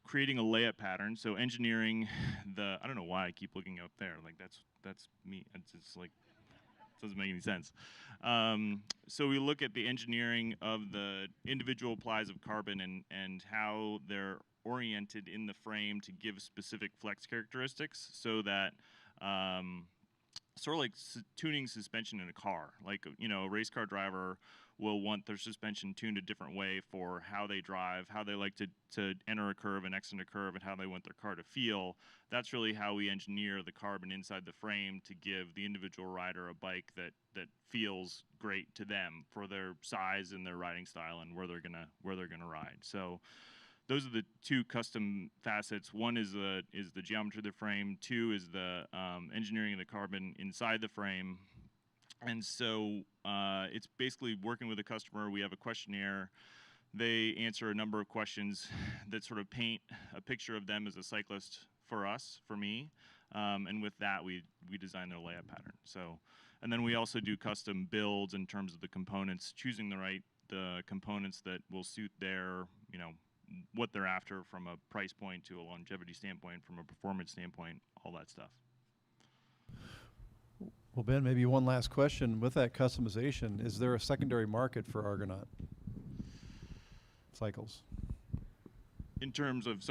creating a layup pattern. So engineering I don't know why I keep looking up there. Like that's me. It's like, doesn't make any sense. So we look at the engineering of the individual plies of carbon and how they're oriented in the frame to give specific flex characteristics, so that sort of like tuning suspension in a car. Like, a race car driver will want their suspension tuned a different way for how they drive, how they like to enter a curve and exit a curve, and how they want their car to feel. That's really how we engineer the carbon inside the frame to give the individual rider a bike that feels great to them for their size and their riding style and where they're gonna ride. So those are the 2 custom facets. One is the geometry of the frame. 2 is the engineering of the carbon inside the frame. And so it's basically working with the customer. We have a questionnaire. They answer a number of questions that sort of paint a picture of them as a cyclist for me. And with that, we design their layup pattern. So, and then we also do custom builds in terms of the components, choosing the components that will suit their, what they're after from a price point to a longevity standpoint, from a performance standpoint, all that stuff. Well, Ben, maybe one last question. With that customization, is there a secondary market for Argonaut Cycles? In terms of,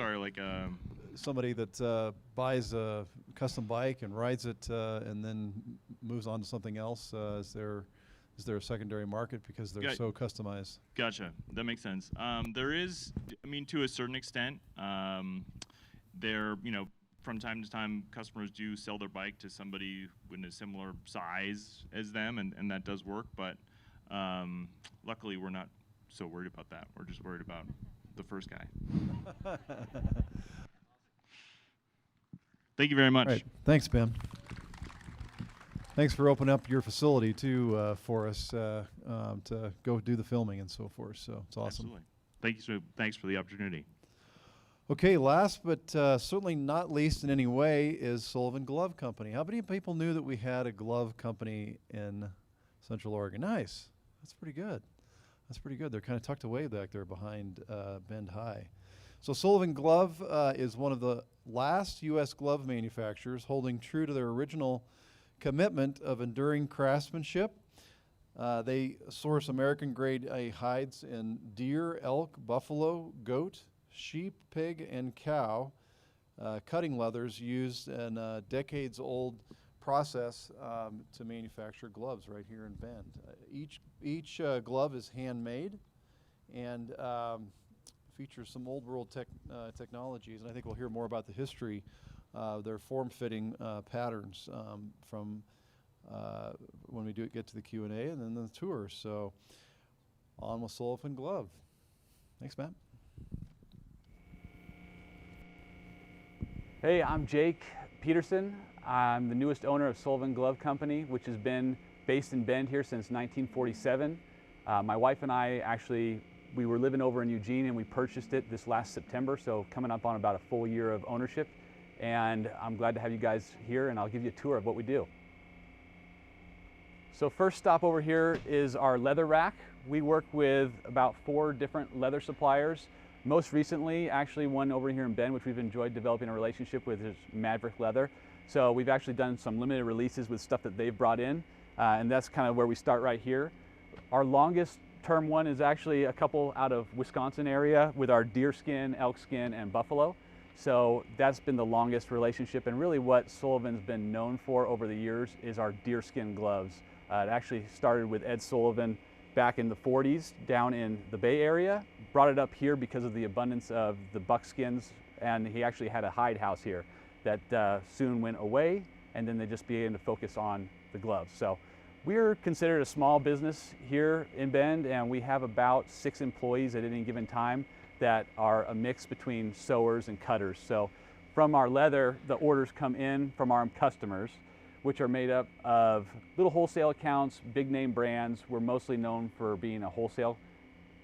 Somebody that buys a custom bike and rides it and then moves on to something else, is there a secondary market because they're so customized? Gotcha. That makes sense. There is, to a certain extent, from time to time, customers do sell their bike to somebody in a similar size as them, and that does work. But luckily, we're not so worried about that. We're just worried about the first guy. Thank you very much. All right. Thanks, Ben. Thanks for opening up your facility too for us to go do the filming and so forth. So it's awesome. Absolutely. Thanks for the opportunity. Okay, last but certainly not least in any way is Sullivan Glove Company. How many people knew that we had a glove company in Central Oregon? Nice. That's pretty good. That's pretty good. They're kind of tucked away back there behind Bend High. So Sullivan Glove is one of the last U.S. glove manufacturers holding true to their original commitment of enduring craftsmanship. They source American-grade hides in deer, elk, buffalo, goat, sheep, pig, and cow. Cutting leathers used in a decades-old process to manufacture gloves right here in Bend. Each glove is handmade and features some old world technologies, and I think we'll hear more about the history of their form-fitting patterns from when we get to the Q&A and then the tour. So on with Sullivan Glove. Thanks, Matt. Hey, I'm Jake Peterson. I'm the newest owner of Sullivan Glove Company, which has been based in Bend here since 1947. My wife and I we were living over in Eugene and we purchased it this last September, so coming up on about a full year of ownership. And I'm glad to have you guys here, and I'll give you a tour of what we do. So first stop over here is our leather rack. We work with about 4 different leather suppliers. Most recently, actually one over here in Bend, which we've enjoyed developing a relationship with, is Maverick Leather. So we've actually done some limited releases with stuff that they've brought in, and that's kind of where we start right here. Our longest term one is actually a couple out of Wisconsin area with our deer skin, elk skin, and buffalo. So that's been the longest relationship, and really what Sullivan's been known for over the years is our deer skin gloves. It actually started with Ed Sullivan back in the 40s down in the Bay Area, brought it up here because of the abundance of the buckskins, and he actually had a hide house here that soon went away, and then they just began to focus on the gloves. So we're considered a small business here in Bend, and we have about 6 employees at any given time that are a mix between sewers and cutters. So from our leather, the orders come in from our customers, which are made up of little wholesale accounts, big name brands. We're mostly known for being a wholesale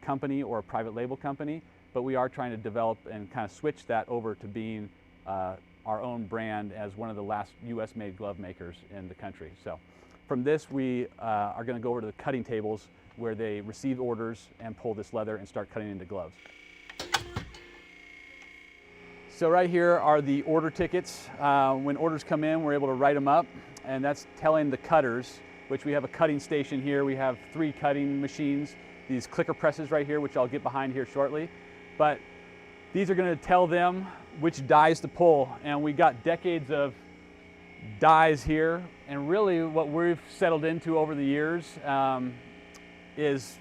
company or a private label company, but we are trying to develop and kind of switch that over to being our own brand as one of the last US made glove makers in the country. So from this, we are going to go over to the cutting tables where they receive orders and pull this leather and start cutting into gloves. So right here are the order tickets. When orders come in, we're able to write them up, and that's telling the cutters, which we have a cutting station here. We have 3 cutting machines, these clicker presses right here, which I'll get behind here shortly. But these are going to tell them which dies to pull, and we got decades of dies here, and really what we've settled into over the years is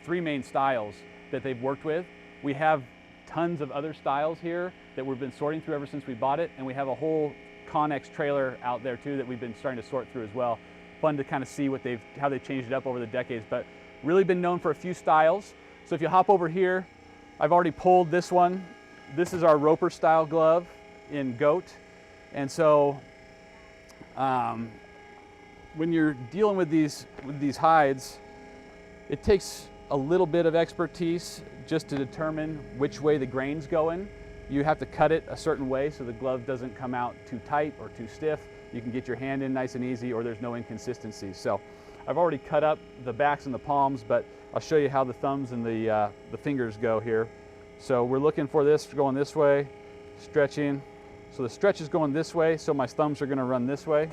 3 main styles that they've worked with. We have tons of other styles here that we've been sorting through ever since we bought it, and we have a whole Connex trailer out there too that we've been starting to sort through as well. Fun to kind of see how they've changed it up over the decades, but really been known for a few styles. So if you hop over here, I've already pulled this one. This is our roper style glove in goat, and so when you're dealing with these hides, it takes a little bit of expertise just to determine which way the grain's going. You have to cut it a certain way so the glove doesn't come out too tight or too stiff. You can get your hand in nice and easy, or there's no inconsistency. So I've already cut up the backs and the palms, but I'll show you how the thumbs and the fingers go here. So we're looking for this going this way, stretching. So the stretch is going this way, so my thumbs are going to run this way.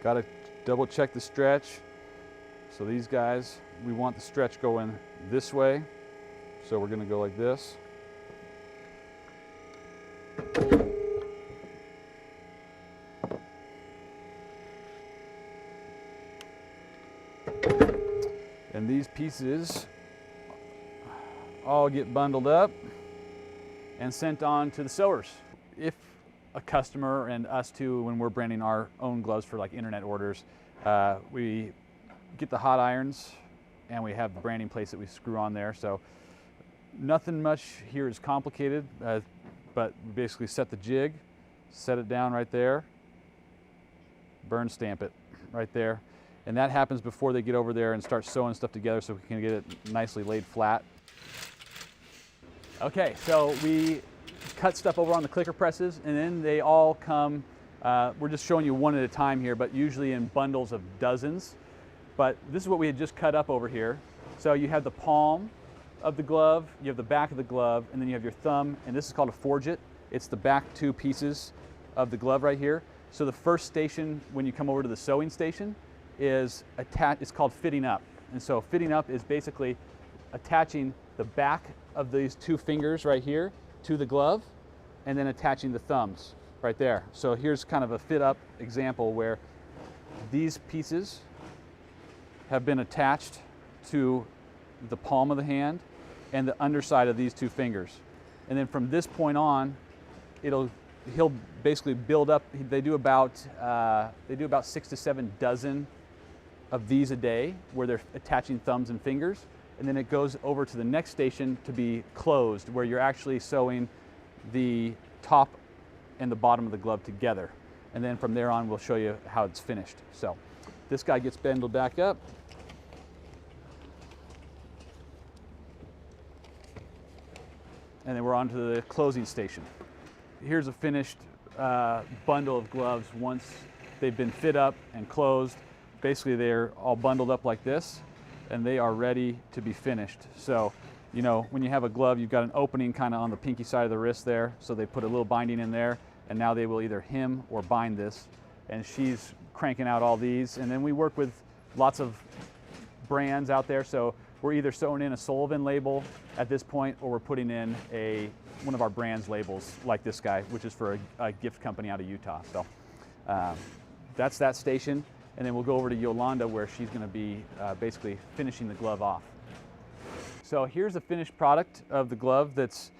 Got to double check the stretch. So these guys, we want the stretch going this way. So we're going to go like this. And these pieces all get bundled up and sent on to the sewers. If a customer, and us too, when we're branding our own gloves for like internet orders, we get the hot irons and we have the branding plates that we screw on there. So nothing much here is complicated, but we basically set the jig, set it down right there, burn stamp it right there. And that happens before they get over there and start sewing stuff together so we can get it nicely laid flat. Okay, so we cut stuff over on the clicker presses, and then they all come, we're just showing you one at a time here, but usually in bundles of dozens. But this is what we had just cut up over here. So you have the palm of the glove, you have the back of the glove, and then you have your thumb, and this is called a forget. It's the back two pieces of the glove right here. So the first station when you come over to the sewing station is it's called fitting up. And so fitting up is basically attaching the back of these two fingers right here to the glove and then attaching the thumbs right there. So here's kind of a fit up example where these pieces have been attached to the palm of the hand and the underside of these two fingers. And then from this point on, he'll basically build up. They do about 6 to 7 dozen of these a day where they're attaching thumbs and fingers. And then it goes over to the next station to be closed, where you're actually sewing the top and the bottom of the glove together. And then from there on, we'll show you how it's finished. So this guy gets bundled back up. And then we're on to the closing station. Here's a finished bundle of gloves once they've been fit up and closed. Basically, they're all bundled up like this, and they are ready to be finished. So, you know, when you have a glove, you've got an opening kind of on the pinky side of the wrist there, so they put a little binding in there, and now they will either hem or bind this. And she's cranking out all these, and then we work with lots of brands out there, so we're either sewing in a Sullivan label at this point, or we're putting in one of our brand's labels, like this guy, which is for a gift company out of Utah. So that's that station. And then we'll go over to Yolanda, where she's going to be basically finishing the glove off. So here's the finished product of the glove that's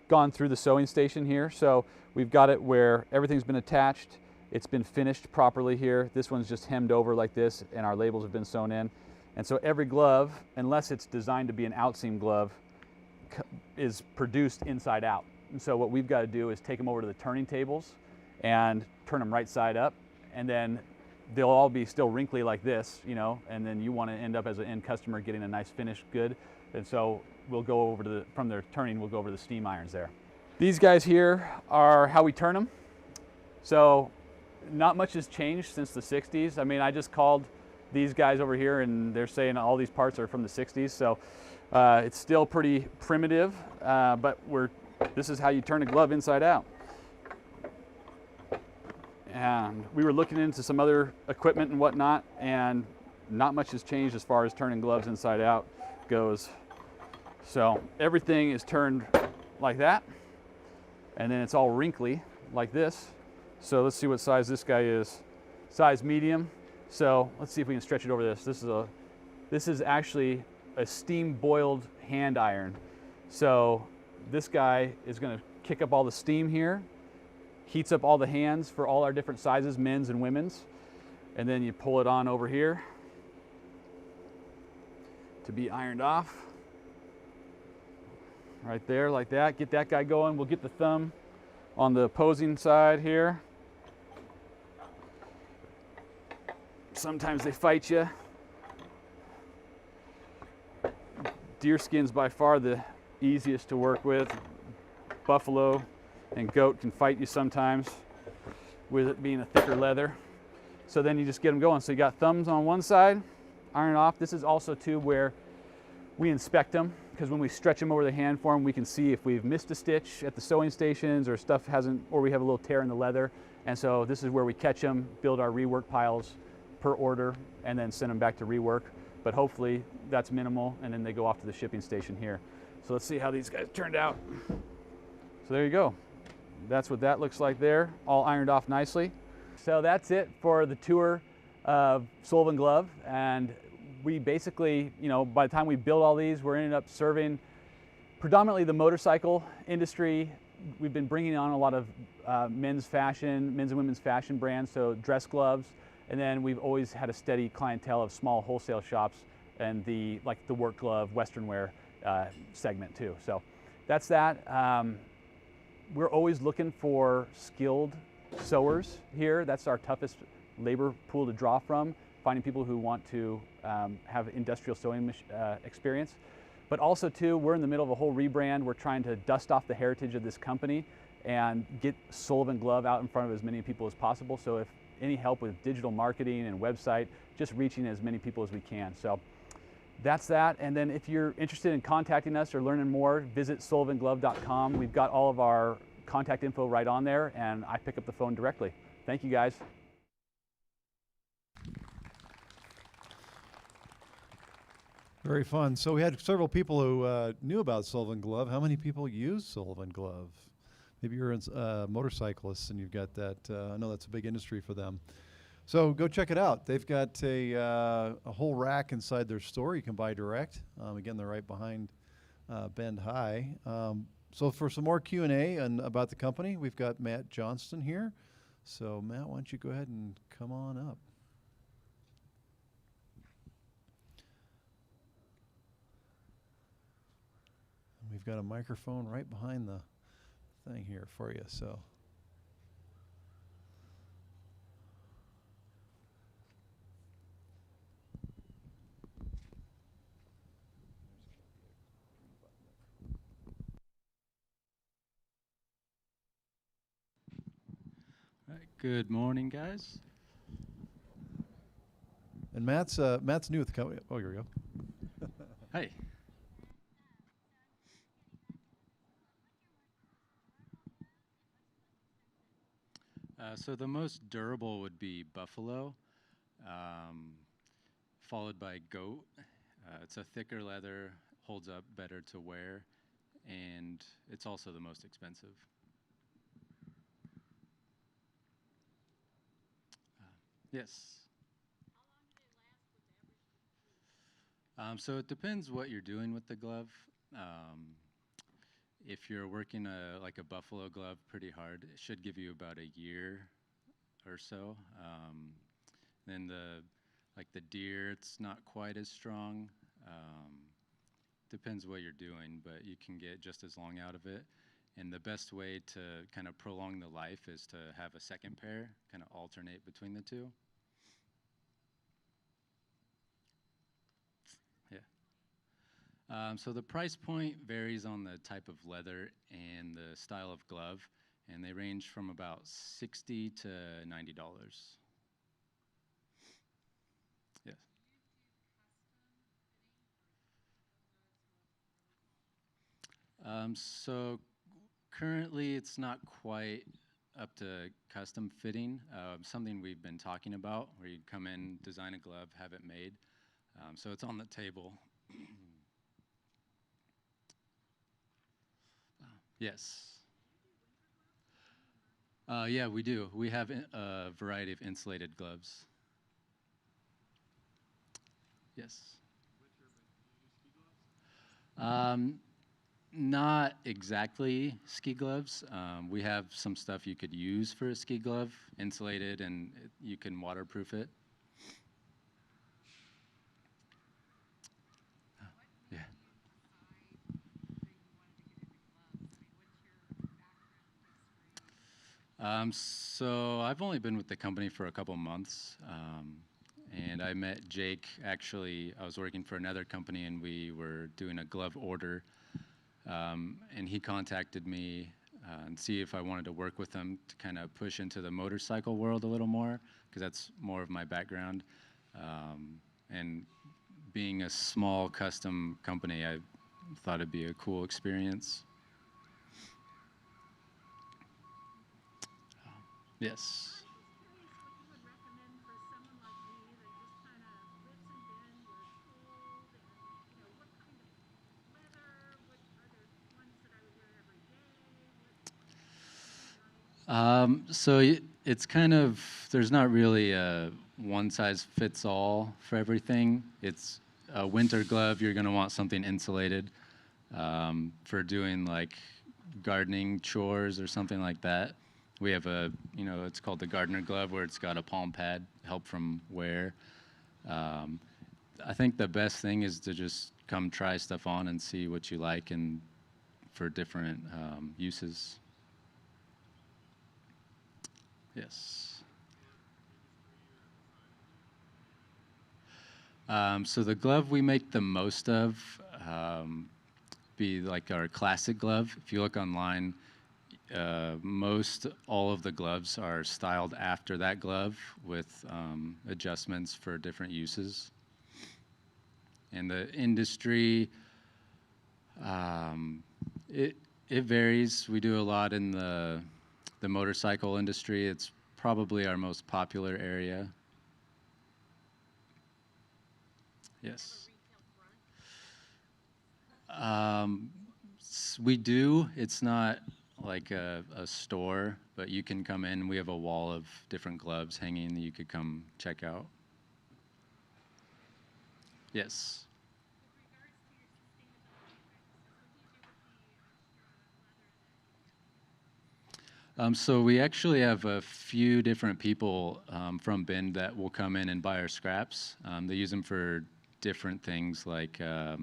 gone through the sewing station here. So we've got it where everything's been attached. It's been finished properly here. This one's just hemmed over like this, and our labels have been sewn in. And so every glove, unless it's designed to be an outseam glove, is produced inside out. And so what we've got to do is take them over to the turning tables and turn them right side up, and then they'll all be still wrinkly like this, you know, and then you want to end up as an end customer getting a nice finished good. And so we'll go over to from their turning, we'll go over to the steam irons there. These guys here are how we turn them. So not much has changed since the 60s. I mean, I just called these guys over here and they're saying all these parts are from the 60s. So it's still pretty primitive, but this is how you turn a glove inside out. And we were looking into some other equipment and whatnot, and not much has changed as far as turning gloves inside out goes. So everything is turned like that, and then it's all wrinkly like this. So let's see what size this guy is. Size medium. So let's see if we can stretch it over this. This is actually a steam boiled hand iron. So this guy is going to kick up all the steam here, heats up all the hands for all our different sizes, men's and women's, and then you pull it on over here to be ironed off. Right there, like that. Get that guy going. We'll get the thumb on the opposing side here. Sometimes they fight you. Deerskin's by far the easiest to work with. Buffalo and goat can fight you sometimes with it being a thicker leather. So then you just get them going. So you got thumbs on one side, iron off. This is also too where we inspect them, because when we stretch them over the hand form, we can see if we've missed a stitch at the sewing stations or stuff hasn't, or we have a little tear in the leather. And so this is where we catch them, build our rework piles per order, and then send them back to rework. But hopefully that's minimal, and then they go off to the shipping station here. So let's see how these guys turned out. So there you go. That's what that looks like there, all ironed off nicely. So that's it for the tour of Sullivan Glove. And we basically, you know, by the time we build all these, we're ended up serving predominantly the motorcycle industry. We've been bringing on a lot of men's and women's fashion brands, so dress gloves, and then we've always had a steady clientele of small wholesale shops and the work glove, Western wear segment too. So that's that. We're always looking for skilled sewers here. That's our toughest labor pool to draw from, finding people who want to have industrial sewing experience. But also too, we're in the middle of a whole rebrand. We're trying to dust off the heritage of this company and get Sullivan Glove out in front of as many people as possible. So if any help with digital marketing and website, just reaching as many people as we can. So that's that. And then if you're interested in contacting us or learning more, visit sullivanglove.com. We've got all of our contact info right on there, and I pick up the phone directly. Thank you, guys. Very fun. So we had several people who knew about Sullivan Glove. How many people use Sullivan Glove? Maybe you're a motorcyclist and you've got that. I know that's a big industry for them. So go check it out. They've got a whole rack inside their store you can buy direct. Again, they're right behind Bend High. So for some more Q&A and about the company, we've got Matt Johnston here. So Matt, why don't you go ahead and come on up. We've got a microphone right behind the thing here for you. So. All right, good morning, guys. And Matt's new with the company. Oh, here we go. Hey. So the most durable would be buffalo, followed by goat. It's a thicker leather, holds up better to wear, and it's also the most expensive. Yes. So it depends what you're doing with the glove. If you're working like a buffalo glove pretty hard, it should give you about a year or so. Then the deer, it's not quite as strong. Depends what you're doing, but you can get just as long out of it. And the best way to kind of prolong the life is to have a second pair, kind of alternate between the two. So the price point varies on the type of leather and the style of glove, and they range from about $60 to $90. Yes. So currently it's not quite up to custom fitting. Something we've been talking about, where you come in, design a glove, have it made. So it's on the table. Yes. Yeah, we do. We have a variety of insulated gloves. Yes. Not exactly ski gloves. We have some stuff you could use for a ski glove, insulated, and you can waterproof it. Yeah. So I've only been with the company for a couple months, and I met Jake. Actually, I was working for another company, and we were doing a glove order, and he contacted me and see if I wanted to work with him to kind of push into the motorcycle world a little more, because that's more of my background. And being a small custom company, I thought it'd be a cool experience. Yes. So it's kind of, there's not really a one size fits all for everything. It's a winter glove, you're going to want something insulated. For doing like gardening chores or something like that. We have a, it's called the gardener glove, where it's got a palm pad, help from wear. I think the best thing is to just come try stuff on and see what you like, and for different uses. Yes. So the glove we make the most of be like our classic glove. If you look online, most all of the gloves are styled after that glove with adjustments for different uses. And the industry, it varies. We do a lot in the motorcycle industry. It's probably our most popular area. Yes. We do. It's not like a store, but you can come in. We have a wall of different gloves hanging that you could come check out. Yes. So we actually have a few different people from Bend that will come in and buy our scraps. They use them for different things, like I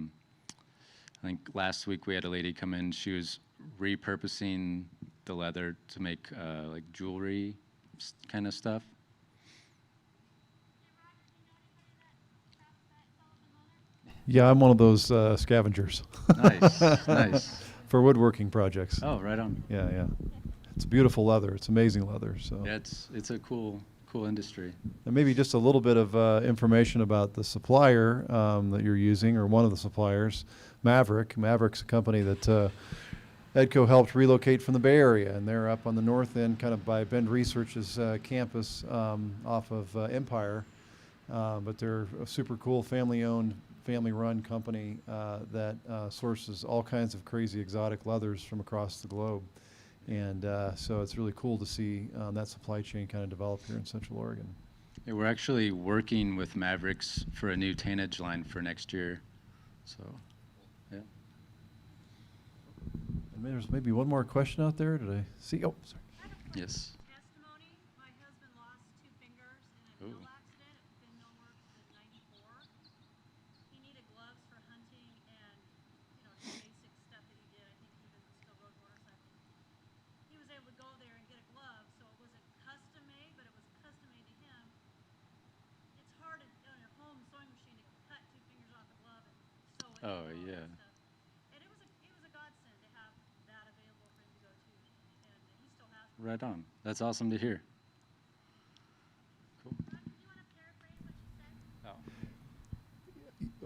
think last week we had a lady come in. She was repurposing the leather to make like jewelry kind of stuff. Yeah, I'm one of those scavengers. Nice, nice. For woodworking projects. Oh, right on. Yeah, yeah. It's beautiful leather. It's amazing leather. So. Yeah, it's a cool industry. And maybe just a little bit of information about the supplier that you're using, or one of the suppliers, Maverick. Maverick's a company that Edco helped relocate from the Bay Area, and they're up on the north end, kind of by Bend Research's campus off of Empire. But they're a super cool family-owned, family-run company that sources all kinds of crazy exotic leathers from across the globe. And so it's really cool to see that supply chain kind of develop here in Central Oregon. Yeah, we're actually working with Mavericks for a new tannage line for next year. So, yeah. And there's maybe one more question out there. Did I see? Oh, sorry. Yes. Testimony. My husband lost 2 fingers in a Ooh. mill accident at the mill works in '94. He needed gloves for hunting and, some basic stuff that he did. I think he even still rode motorcycles. He was able to go there and get a glove, so it wasn't custom made, but it was custom made to him. It's hard on your home sewing machine to cut 2 fingers off a glove and sew it. Oh, and all yeah. that stuff. And it was a godsend to have that available for him to go to, and he still has one. Right on. That's awesome to hear. Cool. Ron, do you want to paraphrase what you said?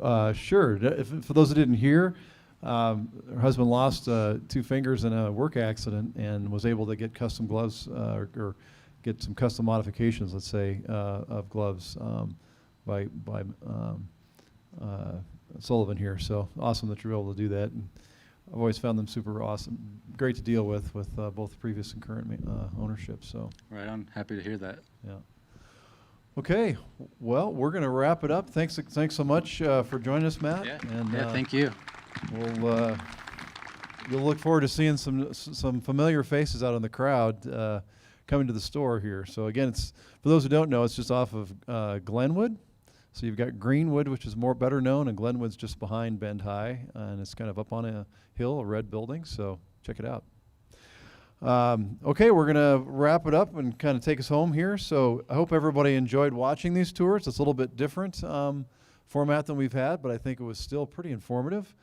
Oh. Sure. For those that didn't hear, her husband lost 2 fingers in a work accident and was able to get custom gloves or get some custom modifications, let's say, of gloves by Sullivan here. So awesome that you're able to do that. And I've always found them super awesome, great to deal with both previous and current ownership. So Right on. Happy to hear that. yeah. Okay, well, we're going to wrap it up. Thanks so much for joining us, Matt. Yeah. And Yeah. Thank you. you'll look forward to seeing some familiar faces out in the crowd coming to the store here. So again, it's for those who don't know, it's just off of Glenwood. So you've got Greenwood, which is better known, and Glenwood's just behind Bend High, and it's kind of up on a hill, a red building. So check it out. Okay, we're gonna wrap it up and kind of take us home here. So I hope everybody enjoyed watching these tours. It's a little bit different format than we've had, but I think it was still pretty informative.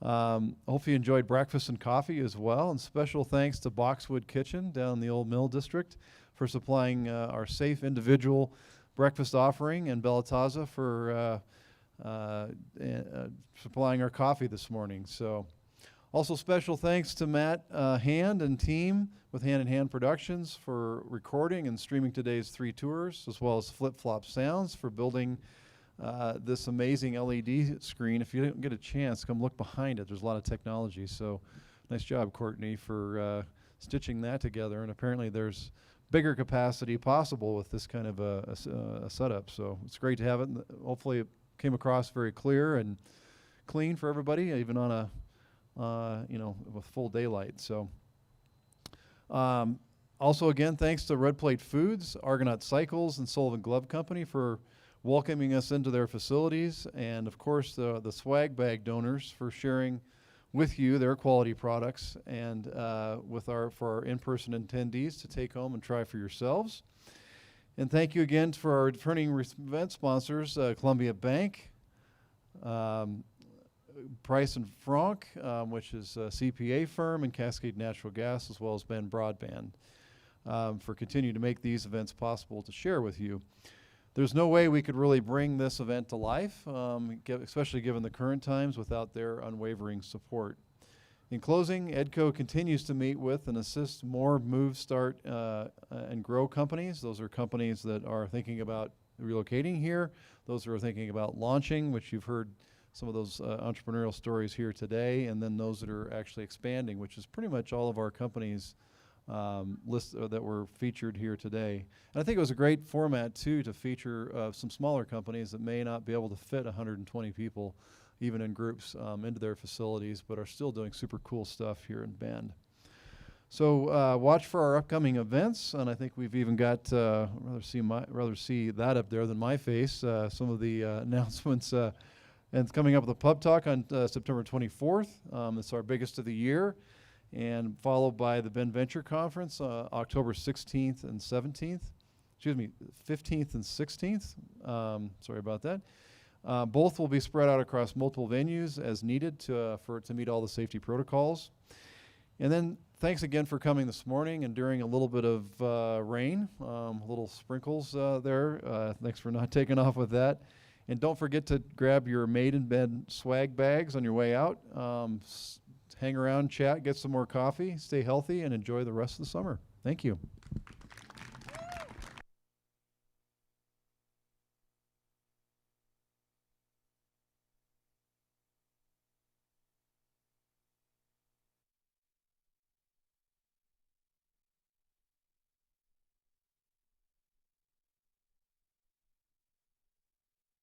Hope you enjoyed breakfast and coffee as well. And special thanks to Boxwood Kitchen down in the Old Mill District for supplying our safe individual breakfast offering, and Bellataza for supplying our coffee this morning. So also special thanks to Matt Hand and team with Hand in Hand Productions for recording and streaming today's 3 tours, as well as Flip Flop Sounds for building this amazing LED screen. If you didn't get a chance, come look behind it. There's a lot of technology. So nice job, Courtney, for stitching that together. And apparently there's bigger capacity possible with this kind of a setup. So it's great to have it. And hopefully it came across very clear and clean for everybody, even on with full daylight. So, also again, thanks to Red Plate Foods, Argonaut Cycles, and Sullivan Glove Co for welcoming us into their facilities, and of course the swag bag donors for sharing with you their quality products, and for our in-person attendees to take home and try for yourselves. And thank you again for our returning event sponsors, Columbia Bank, Price and Franck, which is a CPA firm, and Cascade Natural Gas, as well as Ben Broadband, for continuing to make these events possible to share with you. There's no way we could really bring this event to life, especially given the current times, without their unwavering support. In closing, EDCO continues to meet with and assist more move, start, and grow companies. Those are companies that are thinking about relocating here. Those are thinking about launching, which you've heard some of those entrepreneurial stories here today, and then those that are actually expanding, which is pretty much all of our companies that were featured here today. And I think it was a great format too to feature some smaller companies that may not be able to fit 120 people, even in groups, into their facilities, but are still doing super cool stuff here in Bend. So watch for our upcoming events, and I think we've even got rather see that up there than my face. Some of the announcements. And it's coming up with a pub talk on September 24th. It's our biggest of the year, and followed by the Bend Venture Conference, October 16th and 17th. Excuse me, 15th and 16th. Sorry about that. Both will be spread out across multiple venues as needed to meet all the safety protocols. And then thanks again for coming this morning and during a little bit of rain, little sprinkles there. Thanks for not taking off with that. And don't forget to grab your Made in Bend swag bags on your way out. Hang around, chat, get some more coffee, stay healthy, and enjoy the rest of the summer. Thank you.